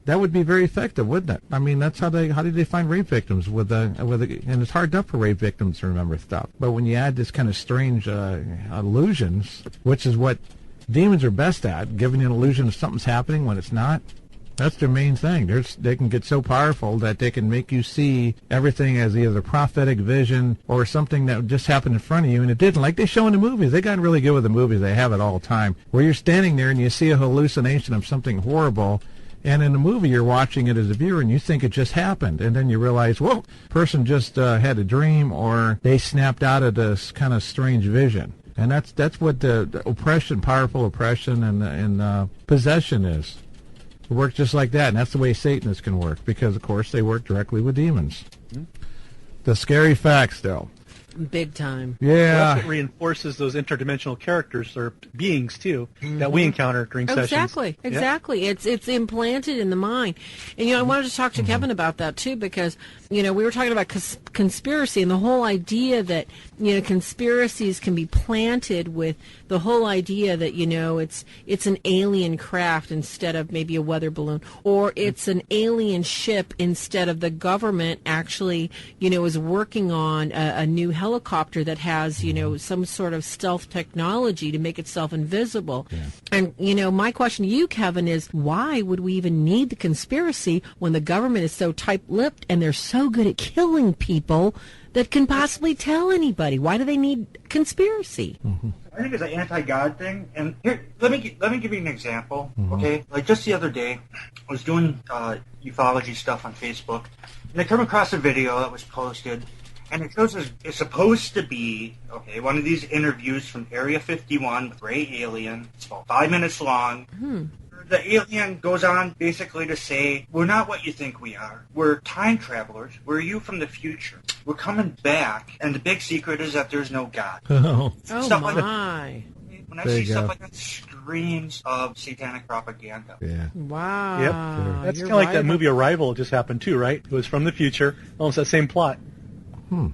That would be very effective, wouldn't it? I mean, that's how did they find rape victims and it's hard enough for rape victims to remember stuff. But when you add this kind of strange illusions, which is what demons are best at, giving you an illusion of something's happening when it's not, that's their main thing. They can get so powerful that they can make you see everything as either prophetic vision or something that just happened in front of you, and it didn't. Like they show in the movies. They got really good with the movies. They have it all the time. Where you're standing there and you see a hallucination of something horrible, and in the movie you're watching it as a viewer and you think it just happened, and then you realize, whoa, person just had a dream or they snapped out of this kind of strange vision. And that's what the oppression, powerful oppression and possession is. It works just like that, and that's the way Satanists can work, because, of course, they work directly with demons. Mm-hmm. The scary facts, though. Big time. Yeah. Well, that's what reinforces those interdimensional characters or beings, too, that we encounter during sessions. Exactly. Yeah. It's implanted in the mind. And, I wanted to talk to Kevin about that, too, because, we were talking about conspiracy and the whole idea that, conspiracies can be planted with the whole idea that, it's an alien craft instead of maybe a weather balloon, or it's an alien ship instead of the government actually, is working on a new helicopter that has, some sort of stealth technology to make itself invisible. Yeah. And, my question to you, Kevin, is why would we even need the conspiracy when the government is so tight-lipped and they're so good at killing people that can possibly tell anybody? Why do they need conspiracy? Mm-hmm. I think it's an anti-God thing. And here, let me give you an example, okay? Like just the other day, I was doing ufology stuff on Facebook, and I come across a video that was posted, and it shows it's supposed to be, one of these interviews from Area 51 with Ray Alien. It's about 5 minutes long. The alien goes on basically to say, we're not what you think we are. We're time travelers. We're you from the future. We're coming back, and the big secret is that there's no God. Oh stuff my. Like that. When I see stuff like that, screams of satanic propaganda. Yeah. Wow. Yep. Sure. That's kind of like that movie Arrival just happened too, right? It was from the future, almost that same plot.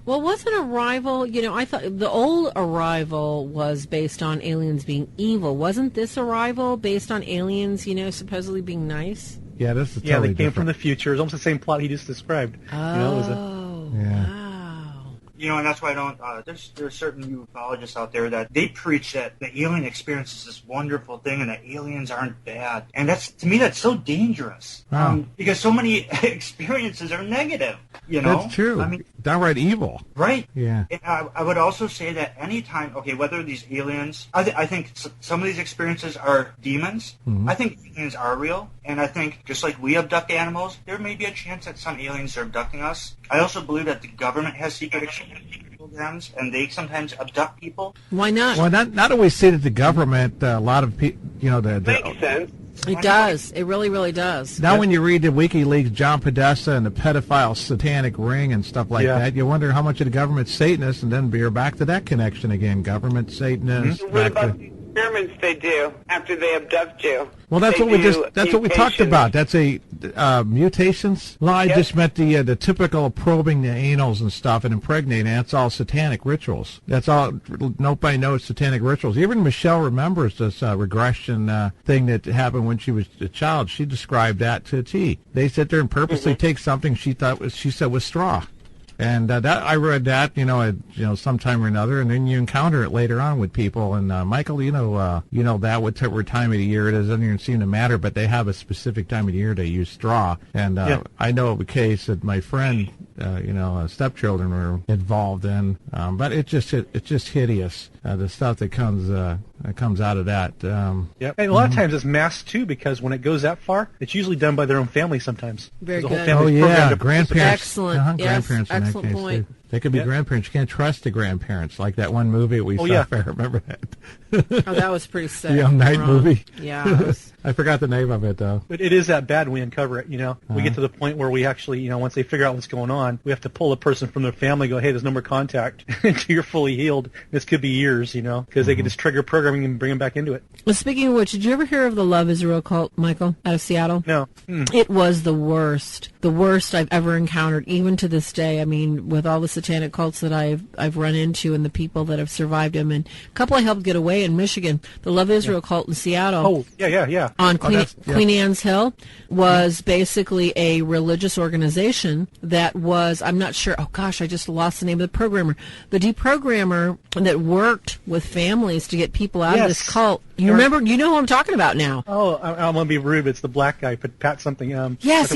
Well, wasn't Arrival, I thought the old Arrival was based on aliens being evil. Wasn't this Arrival based on aliens, supposedly being nice? Yeah, this is totally they came from the future. It was almost the same plot he just described. Oh, yeah. Wow. And that's why I don't, there's certain ufologists out there that they preach that the alien experience is this wonderful thing and that aliens aren't bad. And to me, that's so dangerous. Wow. Because so many experiences are negative, That's true. I mean, downright evil. Right. Yeah. And I would also say that anytime, whether these aliens, I think some of these experiences are demons. Mm-hmm. I think aliens are real. And I think just like we abduct animals, there may be a chance that some aliens are abducting us. I also believe that the government has secret programs, and they sometimes abduct people. Why not? Well, not always say that the government, a lot of people, Makes sense. It does. It really, really does. Now when you read the WikiLeaks, John Podesta and the pedophile satanic ring and stuff like that, you wonder how much of the government's Satanist, and then you're back to that connection again. Government Satanist. What about the experiments they do after they abduct you? Well, that's what we talked about. That's a mutations. Well, I just meant the typical probing the anals and stuff and impregnating. That's all satanic rituals. That's all. Nobody knows satanic rituals. Even Michelle remembers this regression thing that happened when she was a child. She described that to a T. They sit there and purposely take something she said was straw. And that I read that, sometime or another, and then you encounter it later on with people. And Michael, that whatever time of the year it is, doesn't even seem to matter. But they have a specific time of the year they use straw. And I know of a case that my friend, stepchildren were involved in. But it's just hideous. The stuff that comes out of that. And a lot of times it's masked too, because when it goes that far, it's usually done by their own family sometimes. Very good. Grandparents. Excellent. Yes, grandparents in that case point. too. They could be grandparents. You can't trust the grandparents, like that one movie we saw. I remember that. Oh, that was pretty sick. The Night movie. Yeah. I forgot the name of it, though. But it is that bad when we uncover it, We get to the point where we actually, once they figure out what's going on, we have to pull a person from their family, go, hey, there's no more contact until you're fully healed. This could be years, because they can just trigger programming and bring them back into it. Well, speaking of which, did you ever hear of the Love Israel cult, Michael, out of Seattle? No. It was the worst I've ever encountered, even to this day. I mean, with all the satanic cults that I've run into and the people that have survived them, and a couple I helped get away in Michigan. The Love Israel cult in Seattle. Oh, yeah. On Queen Anne's Hill was basically a religious organization that was, I'm not sure, I just lost the name of the programmer. The deprogrammer that worked with families to get people out of this cult. You remember? You know who I'm talking about now. Oh, I'm going to be rude. It's the black guy, Pat something. Yes,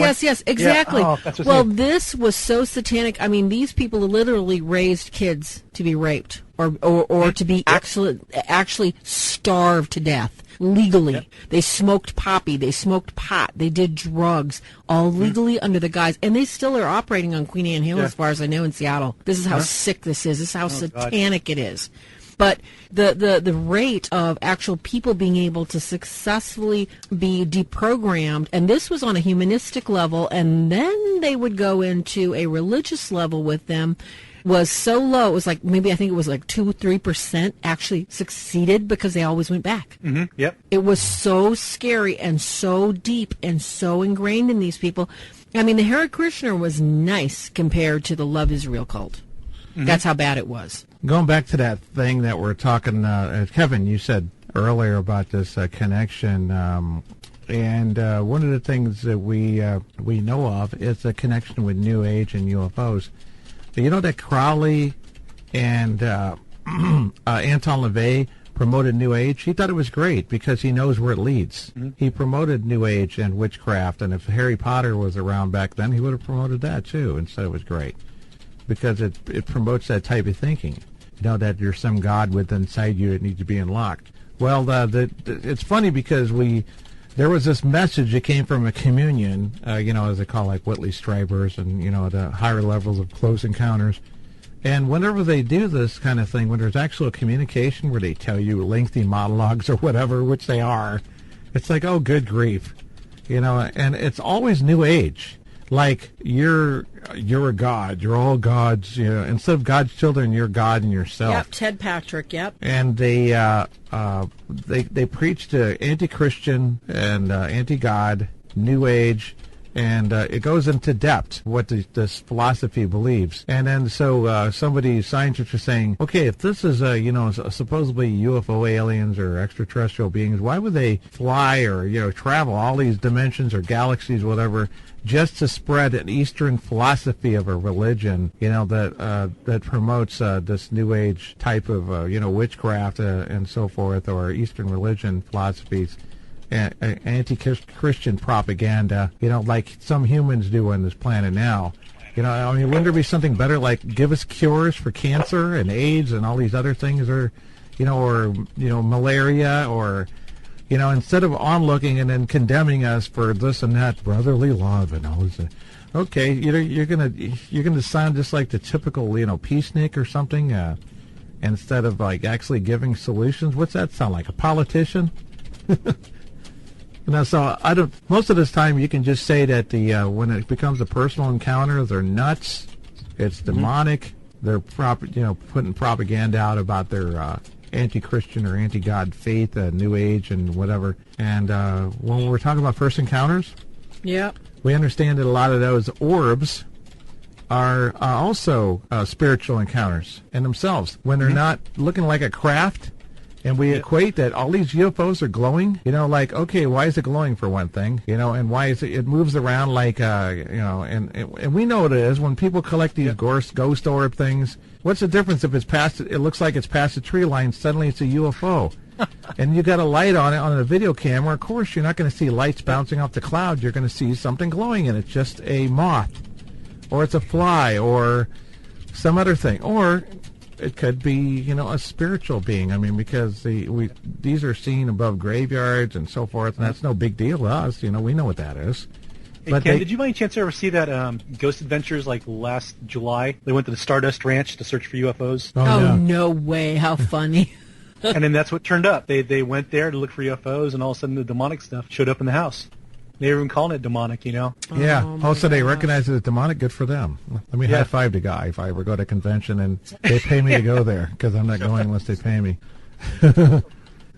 exactly. Yeah. Oh, that's what's well, name. This was so satanic. I mean, these people literally raised kids to be raped or to be actually starved to death. Legally. Yep. They smoked poppy, they smoked pot, they did drugs, all legally under the guise, and they still are operating on Queen Anne Hill as far as I know in Seattle. This is how sick this is. This is how satanic it is. But the rate of actual people being able to successfully be deprogrammed, and this was on a humanistic level, and then they would go into a religious level with them, was so low. It was like, maybe I think it was like 2-3% actually succeeded because they always went back. Mm-hmm. Yep. It was so scary and so deep and so ingrained in these people. I mean, the Hare Krishna was nice compared to the Love Israel cult. Mm-hmm. That's how bad it was. Going back to that thing that we're talking, Kevin, you said earlier about this connection, and one of the things that we know of is a connection with New Age and UFOs. You know that Crowley and Anton LaVey promoted New Age. He thought it was great because he knows where it leads. Mm-hmm. He promoted New Age and witchcraft, and if Harry Potter was around back then, he would have promoted that too and said it was great because it promotes that type of thinking. You know, that there's some God within inside you that needs to be unlocked. Well, it's funny because there was this message that came from a communion, as they call like Whitley Strieber's and, the higher levels of close encounters. And whenever they do this kind of thing, when there's actual communication where they tell you lengthy monologues or whatever, which they are, it's like, oh, good grief. And it's always New Age. Like, you're a god. You're all gods. Instead of God's children, you're God in yourself. Yep, Ted Patrick, yep. And they preach to anti-Christian and anti-God, New Age, and it goes into depth what this philosophy believes. And then scientists are saying, okay, if this is supposedly UFO aliens or extraterrestrial beings, why would they fly or travel all these dimensions or galaxies, whatever, just to spread an Eastern philosophy of a religion, that promotes this New Age type of witchcraft and so forth, or Eastern religion philosophies? Anti-Christian propaganda, like some humans do on this planet now. Wouldn't there be something better, like give us cures for cancer and AIDS and all these other things, or malaria, or instead of onlooking and then condemning us for this and that, brotherly love and all this. Okay, you're gonna sound just like the typical peacenik or something, instead of like actually giving solutions. What's that sound like? A politician? So I don't. Most of this time, you can just say that when it becomes a personal encounter, they're nuts. It's demonic. They're putting propaganda out about their anti-Christian or anti-God faith, New Age, and whatever. And when we're talking about first encounters, we understand that a lot of those orbs are also spiritual encounters in themselves when they're not looking like a craft. And we equate that all these UFOs are glowing, okay, why is it glowing for one thing, and why is it moves around like, and we know what it is when people collect these ghost orb things. What's the difference if it's past, it looks like it's past the tree line, suddenly it's a UFO. And you got a light on it on a video camera, of course you're not going to see lights bouncing off the cloud, you're going to see something glowing and it's just a moth, or it's a fly, or some other thing, or it could be, a spiritual being. I mean, because these are seen above graveyards and so forth, and that's no big deal to us. We know what that is. Hey, but Ken, did you by any chance ever see that Ghost Adventures like last July? They went to the Stardust Ranch to search for UFOs. Oh, no way. How funny. And then that's what turned up. They went there to look for UFOs, and all of a sudden the demonic stuff showed up in the house. They were even calling it demonic, Yeah. Also, they recognize it as demonic. Good for them. Let me high five the guy if I ever go to a convention and they pay me to go there, because I'm not going unless they pay me.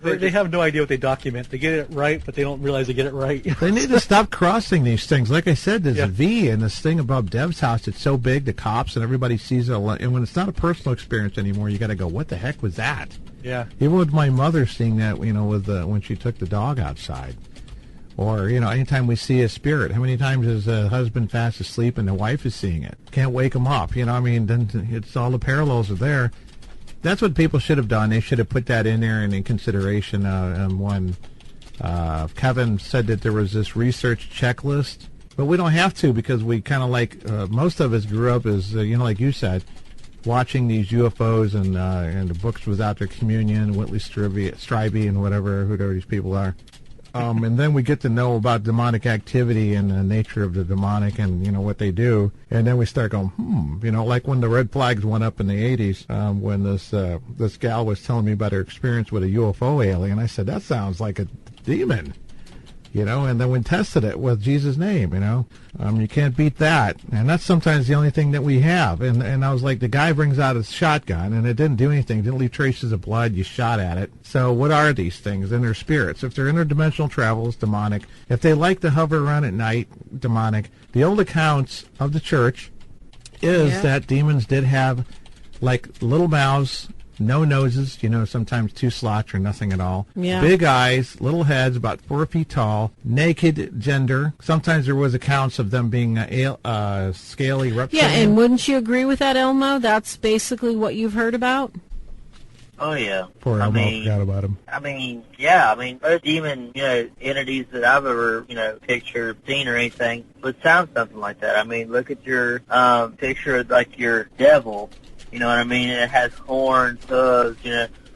They have no idea what they document. They get it right, but they don't realize they get it right. They need to stop crossing these things. Like I said, there's a V in this thing above Deb's house. It's so big, the cops and everybody sees it. And when it's not a personal experience anymore, you got to go, what the heck was that? Yeah. Even with my mother seeing that, with when she took the dog outside. Or, anytime we see a spirit, how many times is a husband fast asleep and the wife is seeing it? Can't wake him up, then it's all the parallels are there. That's what people should have done. They should have put that in there and in consideration when Kevin said that there was this research checklist. But we don't have to, because we kind of like, most of us grew up as, like you said, watching these UFOs and the books without their communion, Whitley Strieber and whatever, whoever these people are. And then we get to know about demonic activity and the nature of the demonic and, what they do. And then we start going, like when the red flags went up in the 80s, when this gal was telling me about her experience with a UFO alien. I said, that sounds like a demon. And then we tested it with Jesus' name, you can't beat that. And that's sometimes the only thing that we have. And I was like, the guy brings out his shotgun, and it didn't do anything. It didn't leave traces of blood. You shot at it. So what are these things? And they're spirits. If they're interdimensional travel, it's demonic. If they like to hover around at night, demonic. The old accounts of the church is that demons did have, like, little mouths no noses, sometimes 2 slots or nothing at all. Yeah. Big eyes, little heads, about 4 feet tall, naked gender. Sometimes there was accounts of them being scaly reptilian. Yeah, and wouldn't you agree with that, Elmo? That's basically what you've heard about? Oh, yeah. Poor Elmo, forgot about him. Most demon, entities that I've ever, pictured, seen or anything would sound something like that. I mean, look at your picture of, like, your devil, you know what I mean? It has horns, hooves,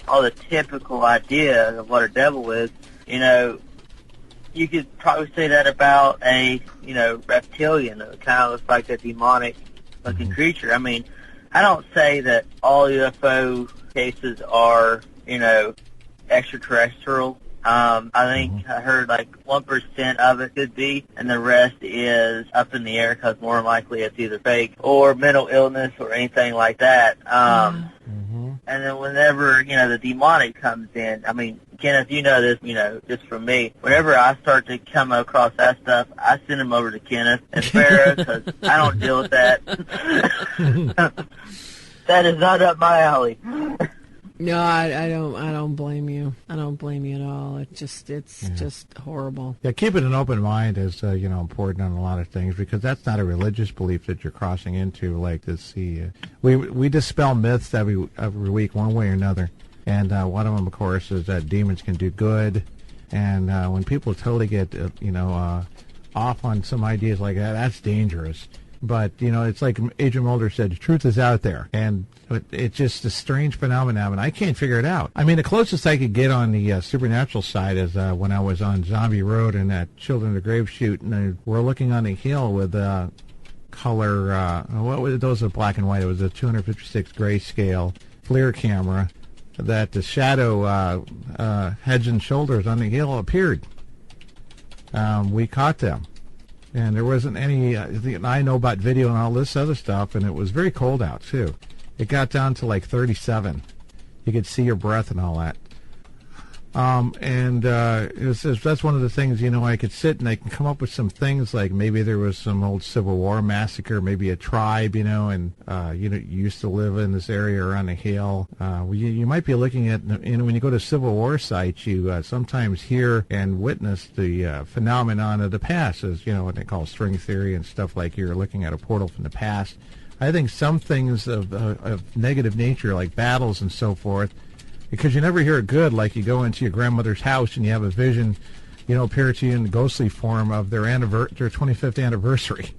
all the typical idea of what a devil is. You could probably say that about a, reptilian. It kind of looks like a demonic-looking creature. I mean, I don't say that all UFO cases are, extraterrestrial. I think I heard like 1% of it could be, and the rest is up in the air because more than likely it's either fake or mental illness or anything like that. And then whenever, the demonic comes in, I mean, Kenneth, you know this, just from me. Whenever I start to come across that stuff, I send them over to Kenneth and Farah because I don't deal with that. That is not up my alley. No, I don't blame you. I don't blame you at all. It's just horrible. Yeah, keeping an open mind is important on a lot of things, because that's not a religious belief that you're crossing into. Like this, we dispel myths every week, one way or another. And one of them, of course, is that demons can do good. And when people totally get off on some ideas like that, that's dangerous. But, it's like Agent Mulder said, the truth is out there. And it's just a strange phenomenon, and I can't figure it out. I mean, the closest I could get on the supernatural side is when I was on Zombie Road and that Children of the Grave shoot, and we're looking on a hill with color, those are black and white. It was a 256 grayscale FLIR camera that the shadow heads and shoulders on the hill appeared. We caught them. And there wasn't any, I know about video and all this other stuff, and it was very cold out, too. It got down to like 37. You could see your breath and all that. That's one of the things, I could sit and I can come up with some things like maybe there was some old Civil War massacre, maybe a tribe, and, you used to live in this area around a hill. You might be looking at, when you go to Civil War sites, you sometimes hear and witness the phenomenon of the past, as, what they call string theory and stuff, like you're looking at a portal from the past. I think some things of negative nature, like battles and so forth, because you never hear it good, like you go into your grandmother's house and you have a vision, appear to you in the ghostly form of their 25th anniversary.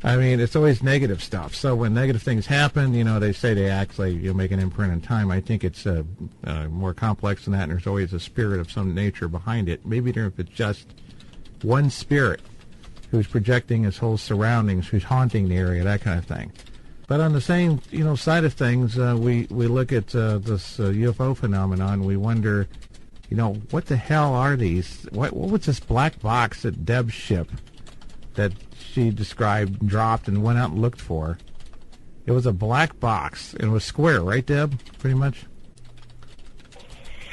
I mean, it's always negative stuff. So when negative things happen, they say they actually make an imprint in time. I think it's more complex than that, and there's always a spirit of some nature behind it. Maybe if it's just one spirit who's projecting his whole surroundings, who's haunting the area, that kind of thing. But on the same, side of things, we look at this UFO phenomenon. We wonder, what the hell are these? What was this black box that Deb's ship that she described dropped and went out and looked for? It was a black box. It was square, right, Deb? Pretty much.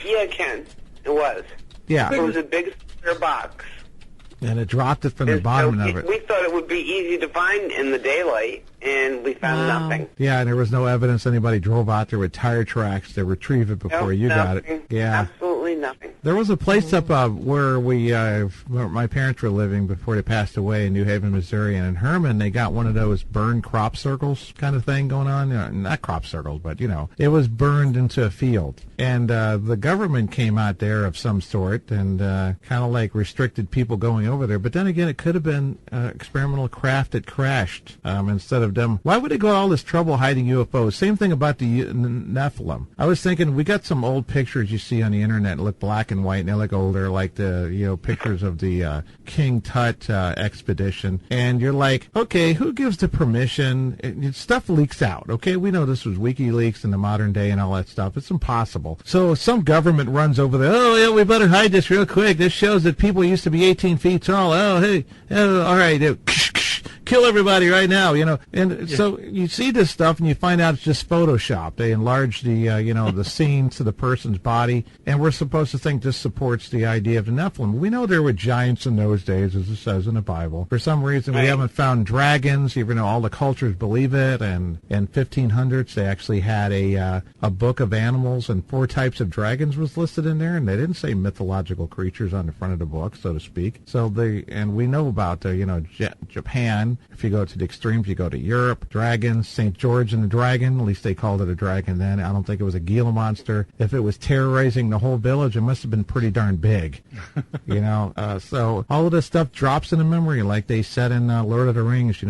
Yeah, Ken. It was. Yeah. It was a big square box. And it dropped it from the bottom of it. We thought it would be easy to find in the daylight, and we found nothing. Yeah, and there was no evidence anybody drove out there with tire tracks to retrieve it before you got it. Yeah, absolutely nothing. There was a place up where where my parents were living before they passed away in New Haven, Missouri, and in Herman they got one of those burned crop circles kind of thing going on. Not crop circles, but it was burned into a field, and the government came out there of some sort and kind of like restricted people going over there. But then again, it could have been experimental craft that crashed instead of them. Why would they go all this trouble hiding UFOs? Same thing about the Nephilim. I was thinking, we got some old pictures you see on the internet that look black and white and they look older, like the pictures of the King Tut expedition. And you're like, okay, who gives the permission? Stuff leaks out. Okay, we know this was WikiLeaks in the modern day and all that stuff. It's impossible. So some government runs over there. Oh yeah, we better hide this real quick. This shows that people used to be 18 feet tall. Oh hey, all right. kill everybody right now, And so you see this stuff and you find out it's just Photoshop. They enlarge the, the scene to the person's body, and we're supposed to think this supports the idea of the Nephilim. We know there were giants in those days, as it says in the Bible. For some reason, we haven't found dragons, even though all the cultures believe it. And in 1500s, they actually had a book of animals, and 4 types of dragons was listed in there, and they didn't say mythological creatures on the front of the book, so to speak. So and we know about Japan. If you go to the extremes, you go to Europe. Dragons, St. George and the dragon. At least they called it a dragon then. I don't think it was a Gila monster. If it was terrorizing the whole village, it must have been pretty darn big. So all of this stuff drops in the memory, like they said in Lord of the Rings.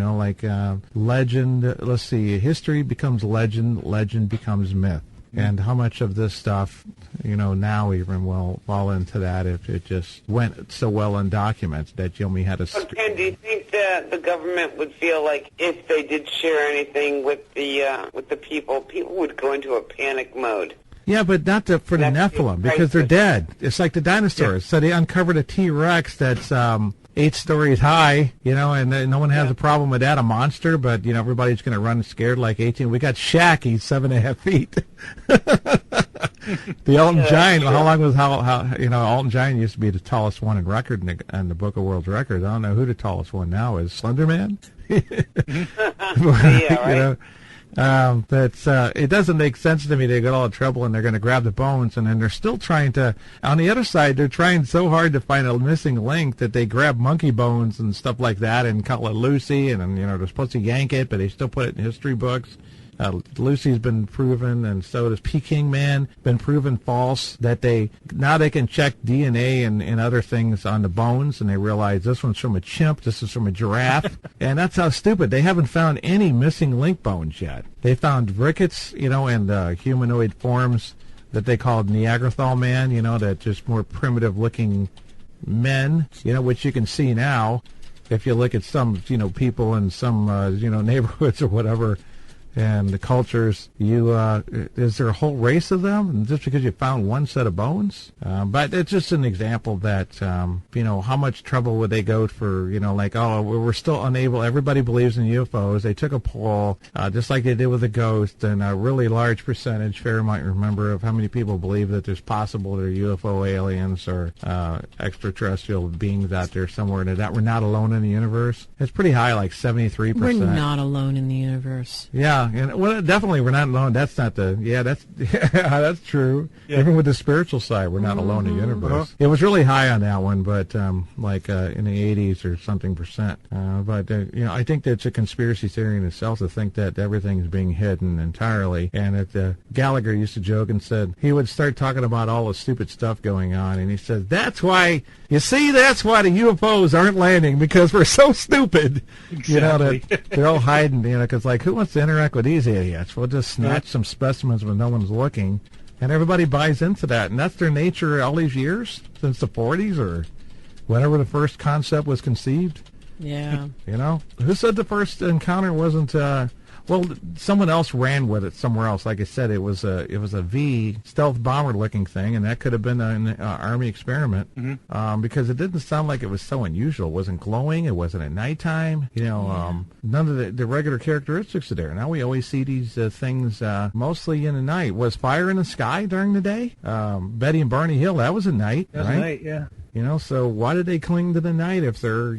Legend. Let's see. History becomes legend. Legend becomes myth. And how much of this stuff, now even will fall into that if it just went so well undocumented that you only had to... Ken, do you think that the government would feel like if they did share anything with the people would go into a panic mode? Yeah, but not for the Nephilim, because they're dead. It's like the dinosaurs. Yeah. So they uncovered a T-Rex that's 8 stories high, and no one has a problem with that, a monster, but, everybody's going to run scared like 18. We got Shaq, he's 7.5 feet. The Alton Giant, how long was, Alton Giant used to be the tallest one in record in the Book of World Records. I don't know who the tallest one now is. Slender Man? Yeah, right. It doesn't make sense to me. They got all the trouble and they're going to grab the bones, and then they're still trying to, on the other side, they're trying so hard to find a missing link that they grab monkey bones and stuff like that and call it Lucy, and then, they're supposed to yank it, but they still put it in history books. Lucy's been proven, and so does Peking Man, been proven false. That now they can check DNA and other things on the bones, and they realize this one's from a chimp, this is from a giraffe, and that's how stupid. They haven't found any missing link bones yet. They found rickets, and humanoid forms that they called Neanderthal man, that just more primitive looking men, which you can see now if you look at some, people in some, neighborhoods or whatever. And the cultures, is there a whole race of them? And just because you found one set of bones? But it's just an example that, how much trouble would they go for, we're still unable, everybody believes in UFOs. They took a poll, just like they did with the ghost, and a really large percentage, Farah might remember, of how many people believe that there's possible there are UFO aliens or extraterrestrial beings out there somewhere, and that we're not alone in the universe. It's pretty high, like 73%. We're not alone in the universe. Yeah. And definitely we're not alone. That's not that's true. Yeah. Even with the spiritual side, we're not alone in the universe. It was really high on that one, but in the 80s or something percent. I think that's a conspiracy theory in itself to think that everything's being hidden entirely. And that Gallagher used to joke and said he would start talking about all the stupid stuff going on, and he said that's why the UFOs aren't landing, because we're so stupid. Exactly. That they're all hiding. Because who wants to interact with these idiots? We'll just snatch some specimens when no one's looking, and everybody buys into that, and that's their nature all these years, since the 40s or whenever the first concept was conceived. Yeah. Who said the first encounter wasn't someone else ran with it somewhere else. Like I said, it was a V stealth bomber looking thing, and that could have been an Army experiment, because it didn't sound like it was so unusual. It wasn't glowing. It wasn't at nighttime. None of the regular characteristics are there. Now we always see these things mostly in the night. Was fire in the sky during the day? Betty and Barney Hill, that was at night. That was right? at night, yeah. So why did they cling to the night if they're,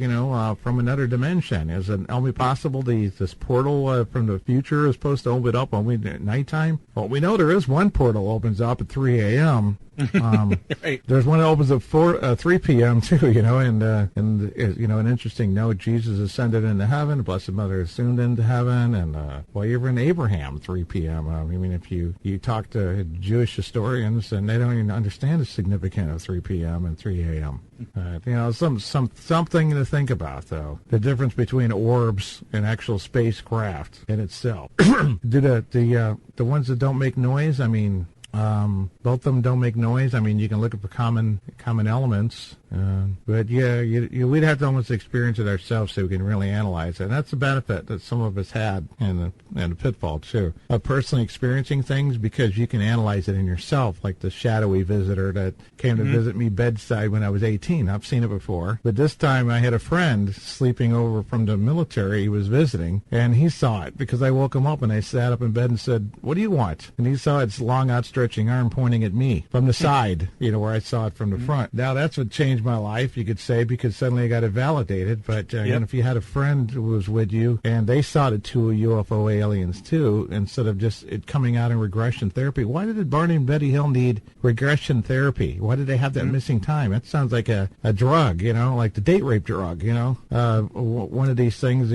from another dimension? Is it only possible this portal from the future is supposed to open up only at nighttime? Well, we know there is one portal opens up at 3 a.m. Right. There's one that opens at 3 p.m. too, and an interesting note, Jesus ascended into heaven, the Blessed Mother assumed into heaven, and even Abraham, 3 p.m. If you talk to Jewish historians, and they don't even understand the significance of 3 p.m. and 3 a.m. Something to think about, though. The difference between orbs and actual spacecraft in itself. Do the ones that don't make noise? Both of them don't make noise. I mean, you can look at the common elements. But yeah, we'd have to almost experience it ourselves so we can really analyze it. And that's the benefit that some of us had, and the pitfall too, of personally experiencing things, because you can analyze it in yourself, like the shadowy visitor that came to visit me bedside when I was 18. I've seen it before. But this time I had a friend sleeping over from the military. He was visiting, and he saw it because I woke him up, and I sat up in bed and said, "What do you want?" And he saw its long outstretching arm pointing at me from the side, where I saw it from the front. Now that's what changed my life, you could say, because suddenly I got it validated. But if you had a friend who was with you and they saw the two UFO aliens too, instead of just it coming out in regression therapy, why did Barney and Betty Hill need regression therapy? Why did they have that missing time? That sounds like a drug, like the date rape drug, one of these things,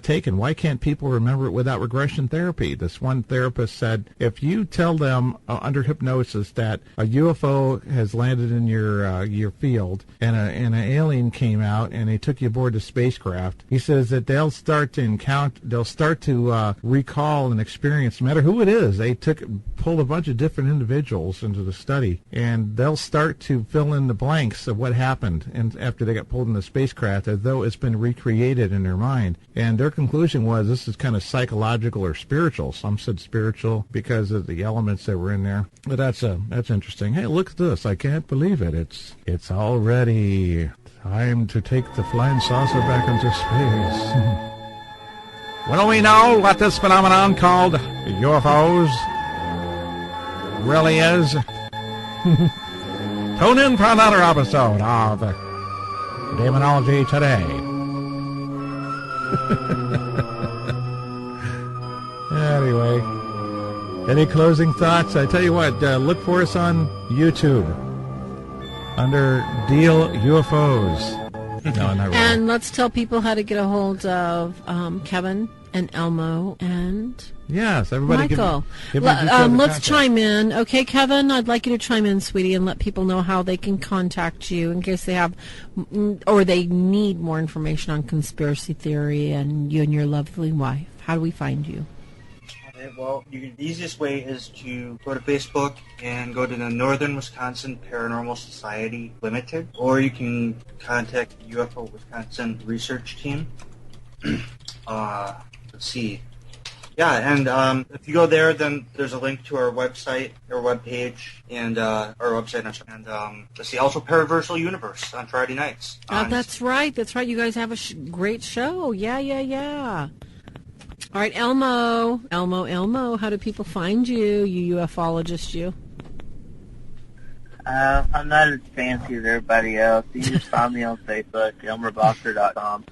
taken. Why can't people remember it without regression therapy? This one therapist said, if you tell them under hypnosis that a UFO has landed in your field and an alien came out and they took you aboard the spacecraft, he says that they'll start to recall an experience, no matter who it is. They pulled a bunch of different individuals into the study, and they'll start to fill in the blanks of what happened and after they got pulled in the spacecraft, as though it's been recreated in their mind. And their conclusion was this is kind of psychological or spiritual. Some said spiritual because of the elements that were in there. But that's interesting. Hey, look at this. I can't believe it. It's already time to take the flying saucer back into space. Well, we know what this phenomenon called UFOs really is. Tune in for another episode of Demonology Today. Anyway, any closing thoughts? I tell you what, look for us on YouTube under Deel UFOs. No, not really. And let's tell people how to get a hold of Kevin and Elmo and yes, everybody. Michael. Let's chime in, okay, Kevin? I'd like you to chime in, sweetie, and let people know how they can contact you in case they have or they need more information on conspiracy theory and you and your lovely wife. How do we find you? Well, the easiest way is to go to Facebook and go to the Northern Wisconsin Paranormal Society Limited, or you can contact the UFO Wisconsin Research Team. Let's see. Yeah, and if you go there, then there's a link to our website, our webpage, and our website, and let's see, also Paraversal Universe on Friday nights. That's right. That's right. You guys have a great show. Yeah. All right, Elmo, how do people find you, you ufologist, you? I'm not as fancy as everybody else. You can just find me on Facebook, elmerboster.com.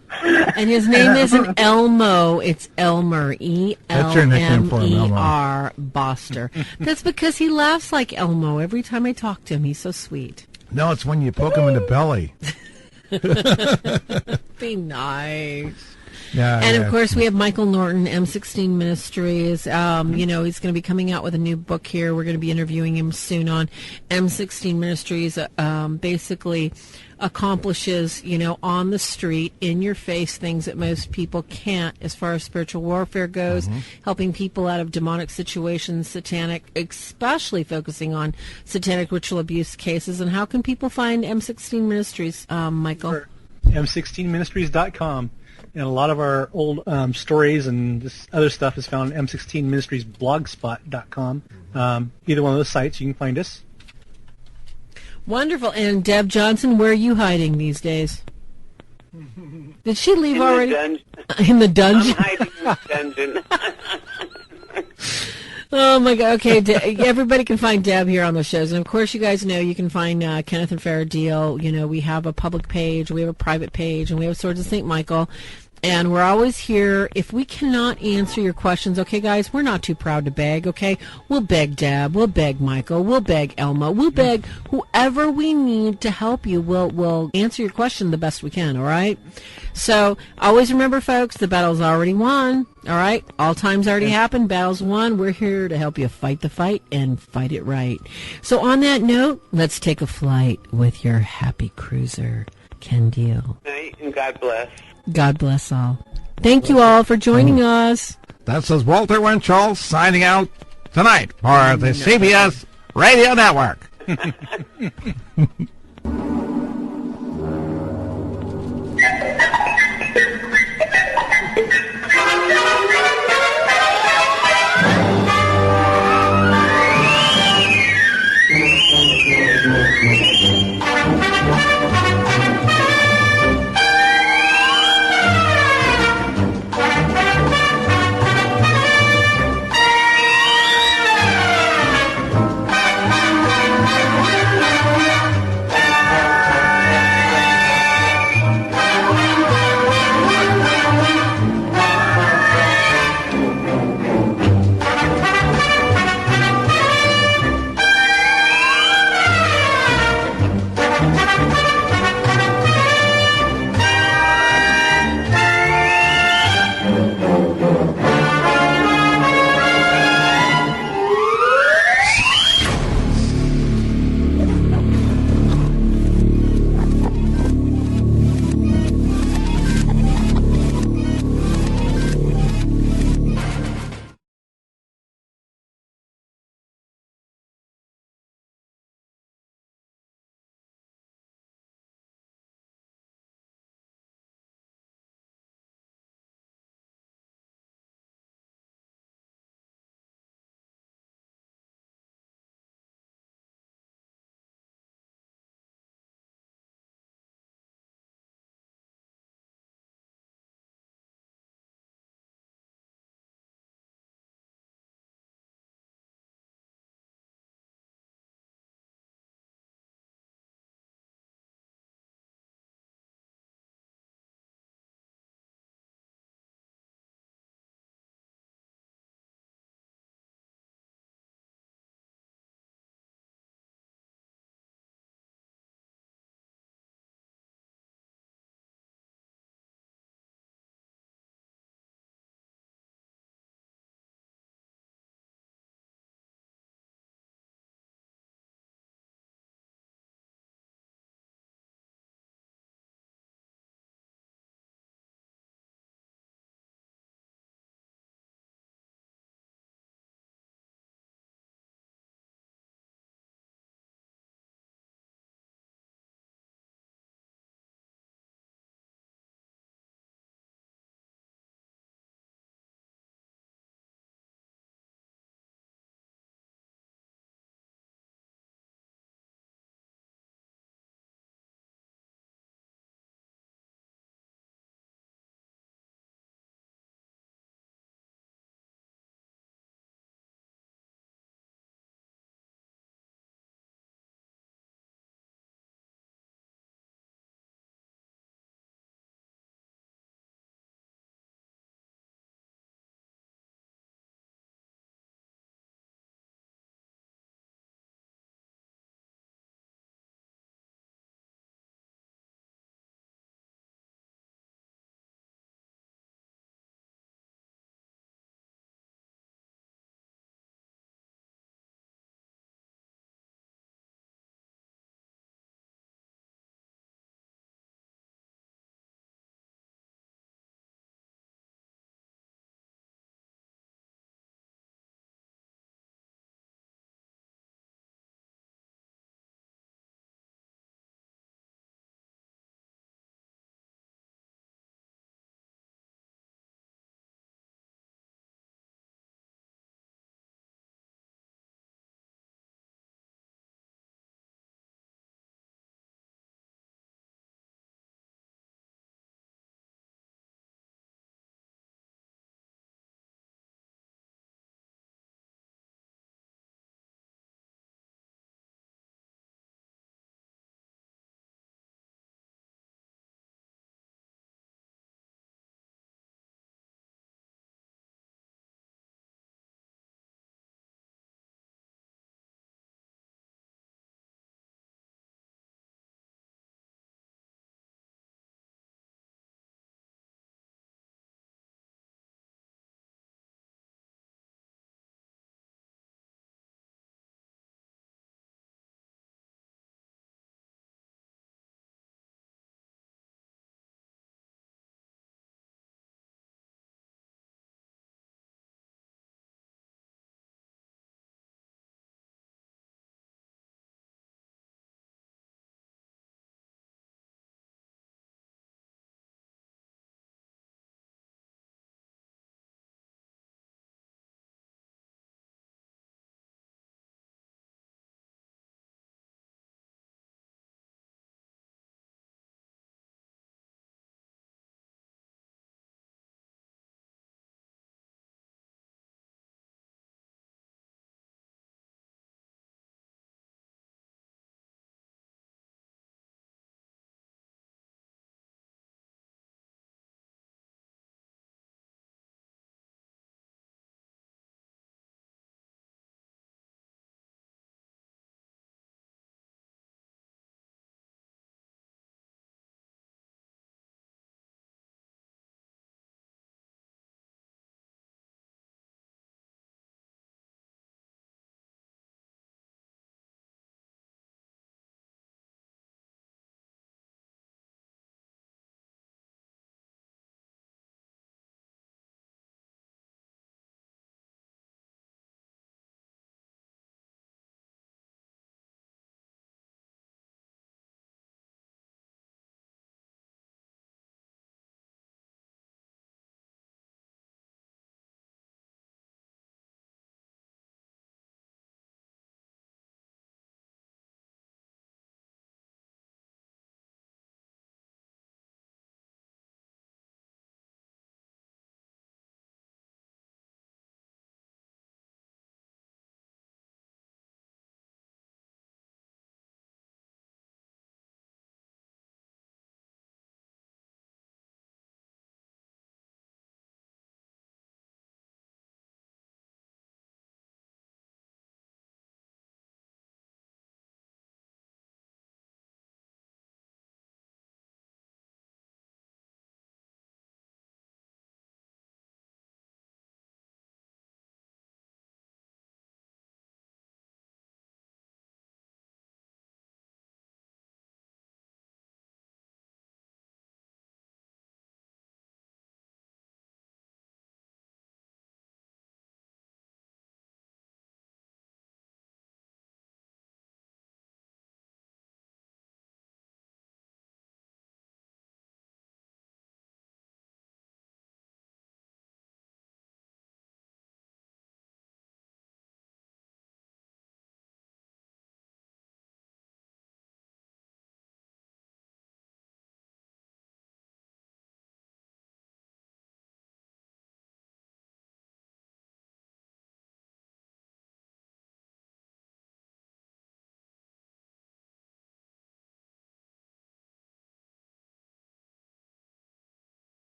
And his name isn't Elmo, it's Elmer, E-L-M-E-R, Boster. That's because he laughs like Elmo every time I talk to him. He's so sweet. No, it's when you poke him in the belly. Be nice. Yeah, and of course, we have Michael Norton, M16 Ministries. He's going to be coming out with a new book here. We're going to be interviewing him soon on M16 Ministries. Basically accomplishes, on the street, in your face, things that most people can't as far as spiritual warfare goes, helping people out of demonic situations, satanic, especially focusing on satanic ritual abuse cases. And how can people find M16 Ministries, Michael? Sure. M16ministries.com. And a lot of our old stories and this other stuff is found on M16ministriesblogspot.com. Either one of those sites, you can find us. Wonderful. And Deb Johnson, where are you hiding these days? Did she leave already? In the dungeon? I'm hiding in the dungeon. Oh, my God. Okay, everybody can find Deb here on the shows. And, of course, you guys know you can find Kenneth and Farah Deel. We have a public page, we have a private page, and we have Swords of St. Michael. And we're always here. If we cannot answer your questions, okay, guys, we're not too proud to beg, okay? We'll beg Deb. We'll beg Michael. We'll beg Elmo. We'll beg whoever we need to help you. We'll answer your question the best we can, all right? So always remember, folks, the battle's already won, all right? All time's already happened. Battle's won. We're here to help you fight the fight and fight it right. So on that note, let's take a flight with your happy cruiser, Ken Deel. Night, and God bless. God bless all. Thank you all for joining us. That says Walter Winchell signing out tonight for the CBS Radio Network.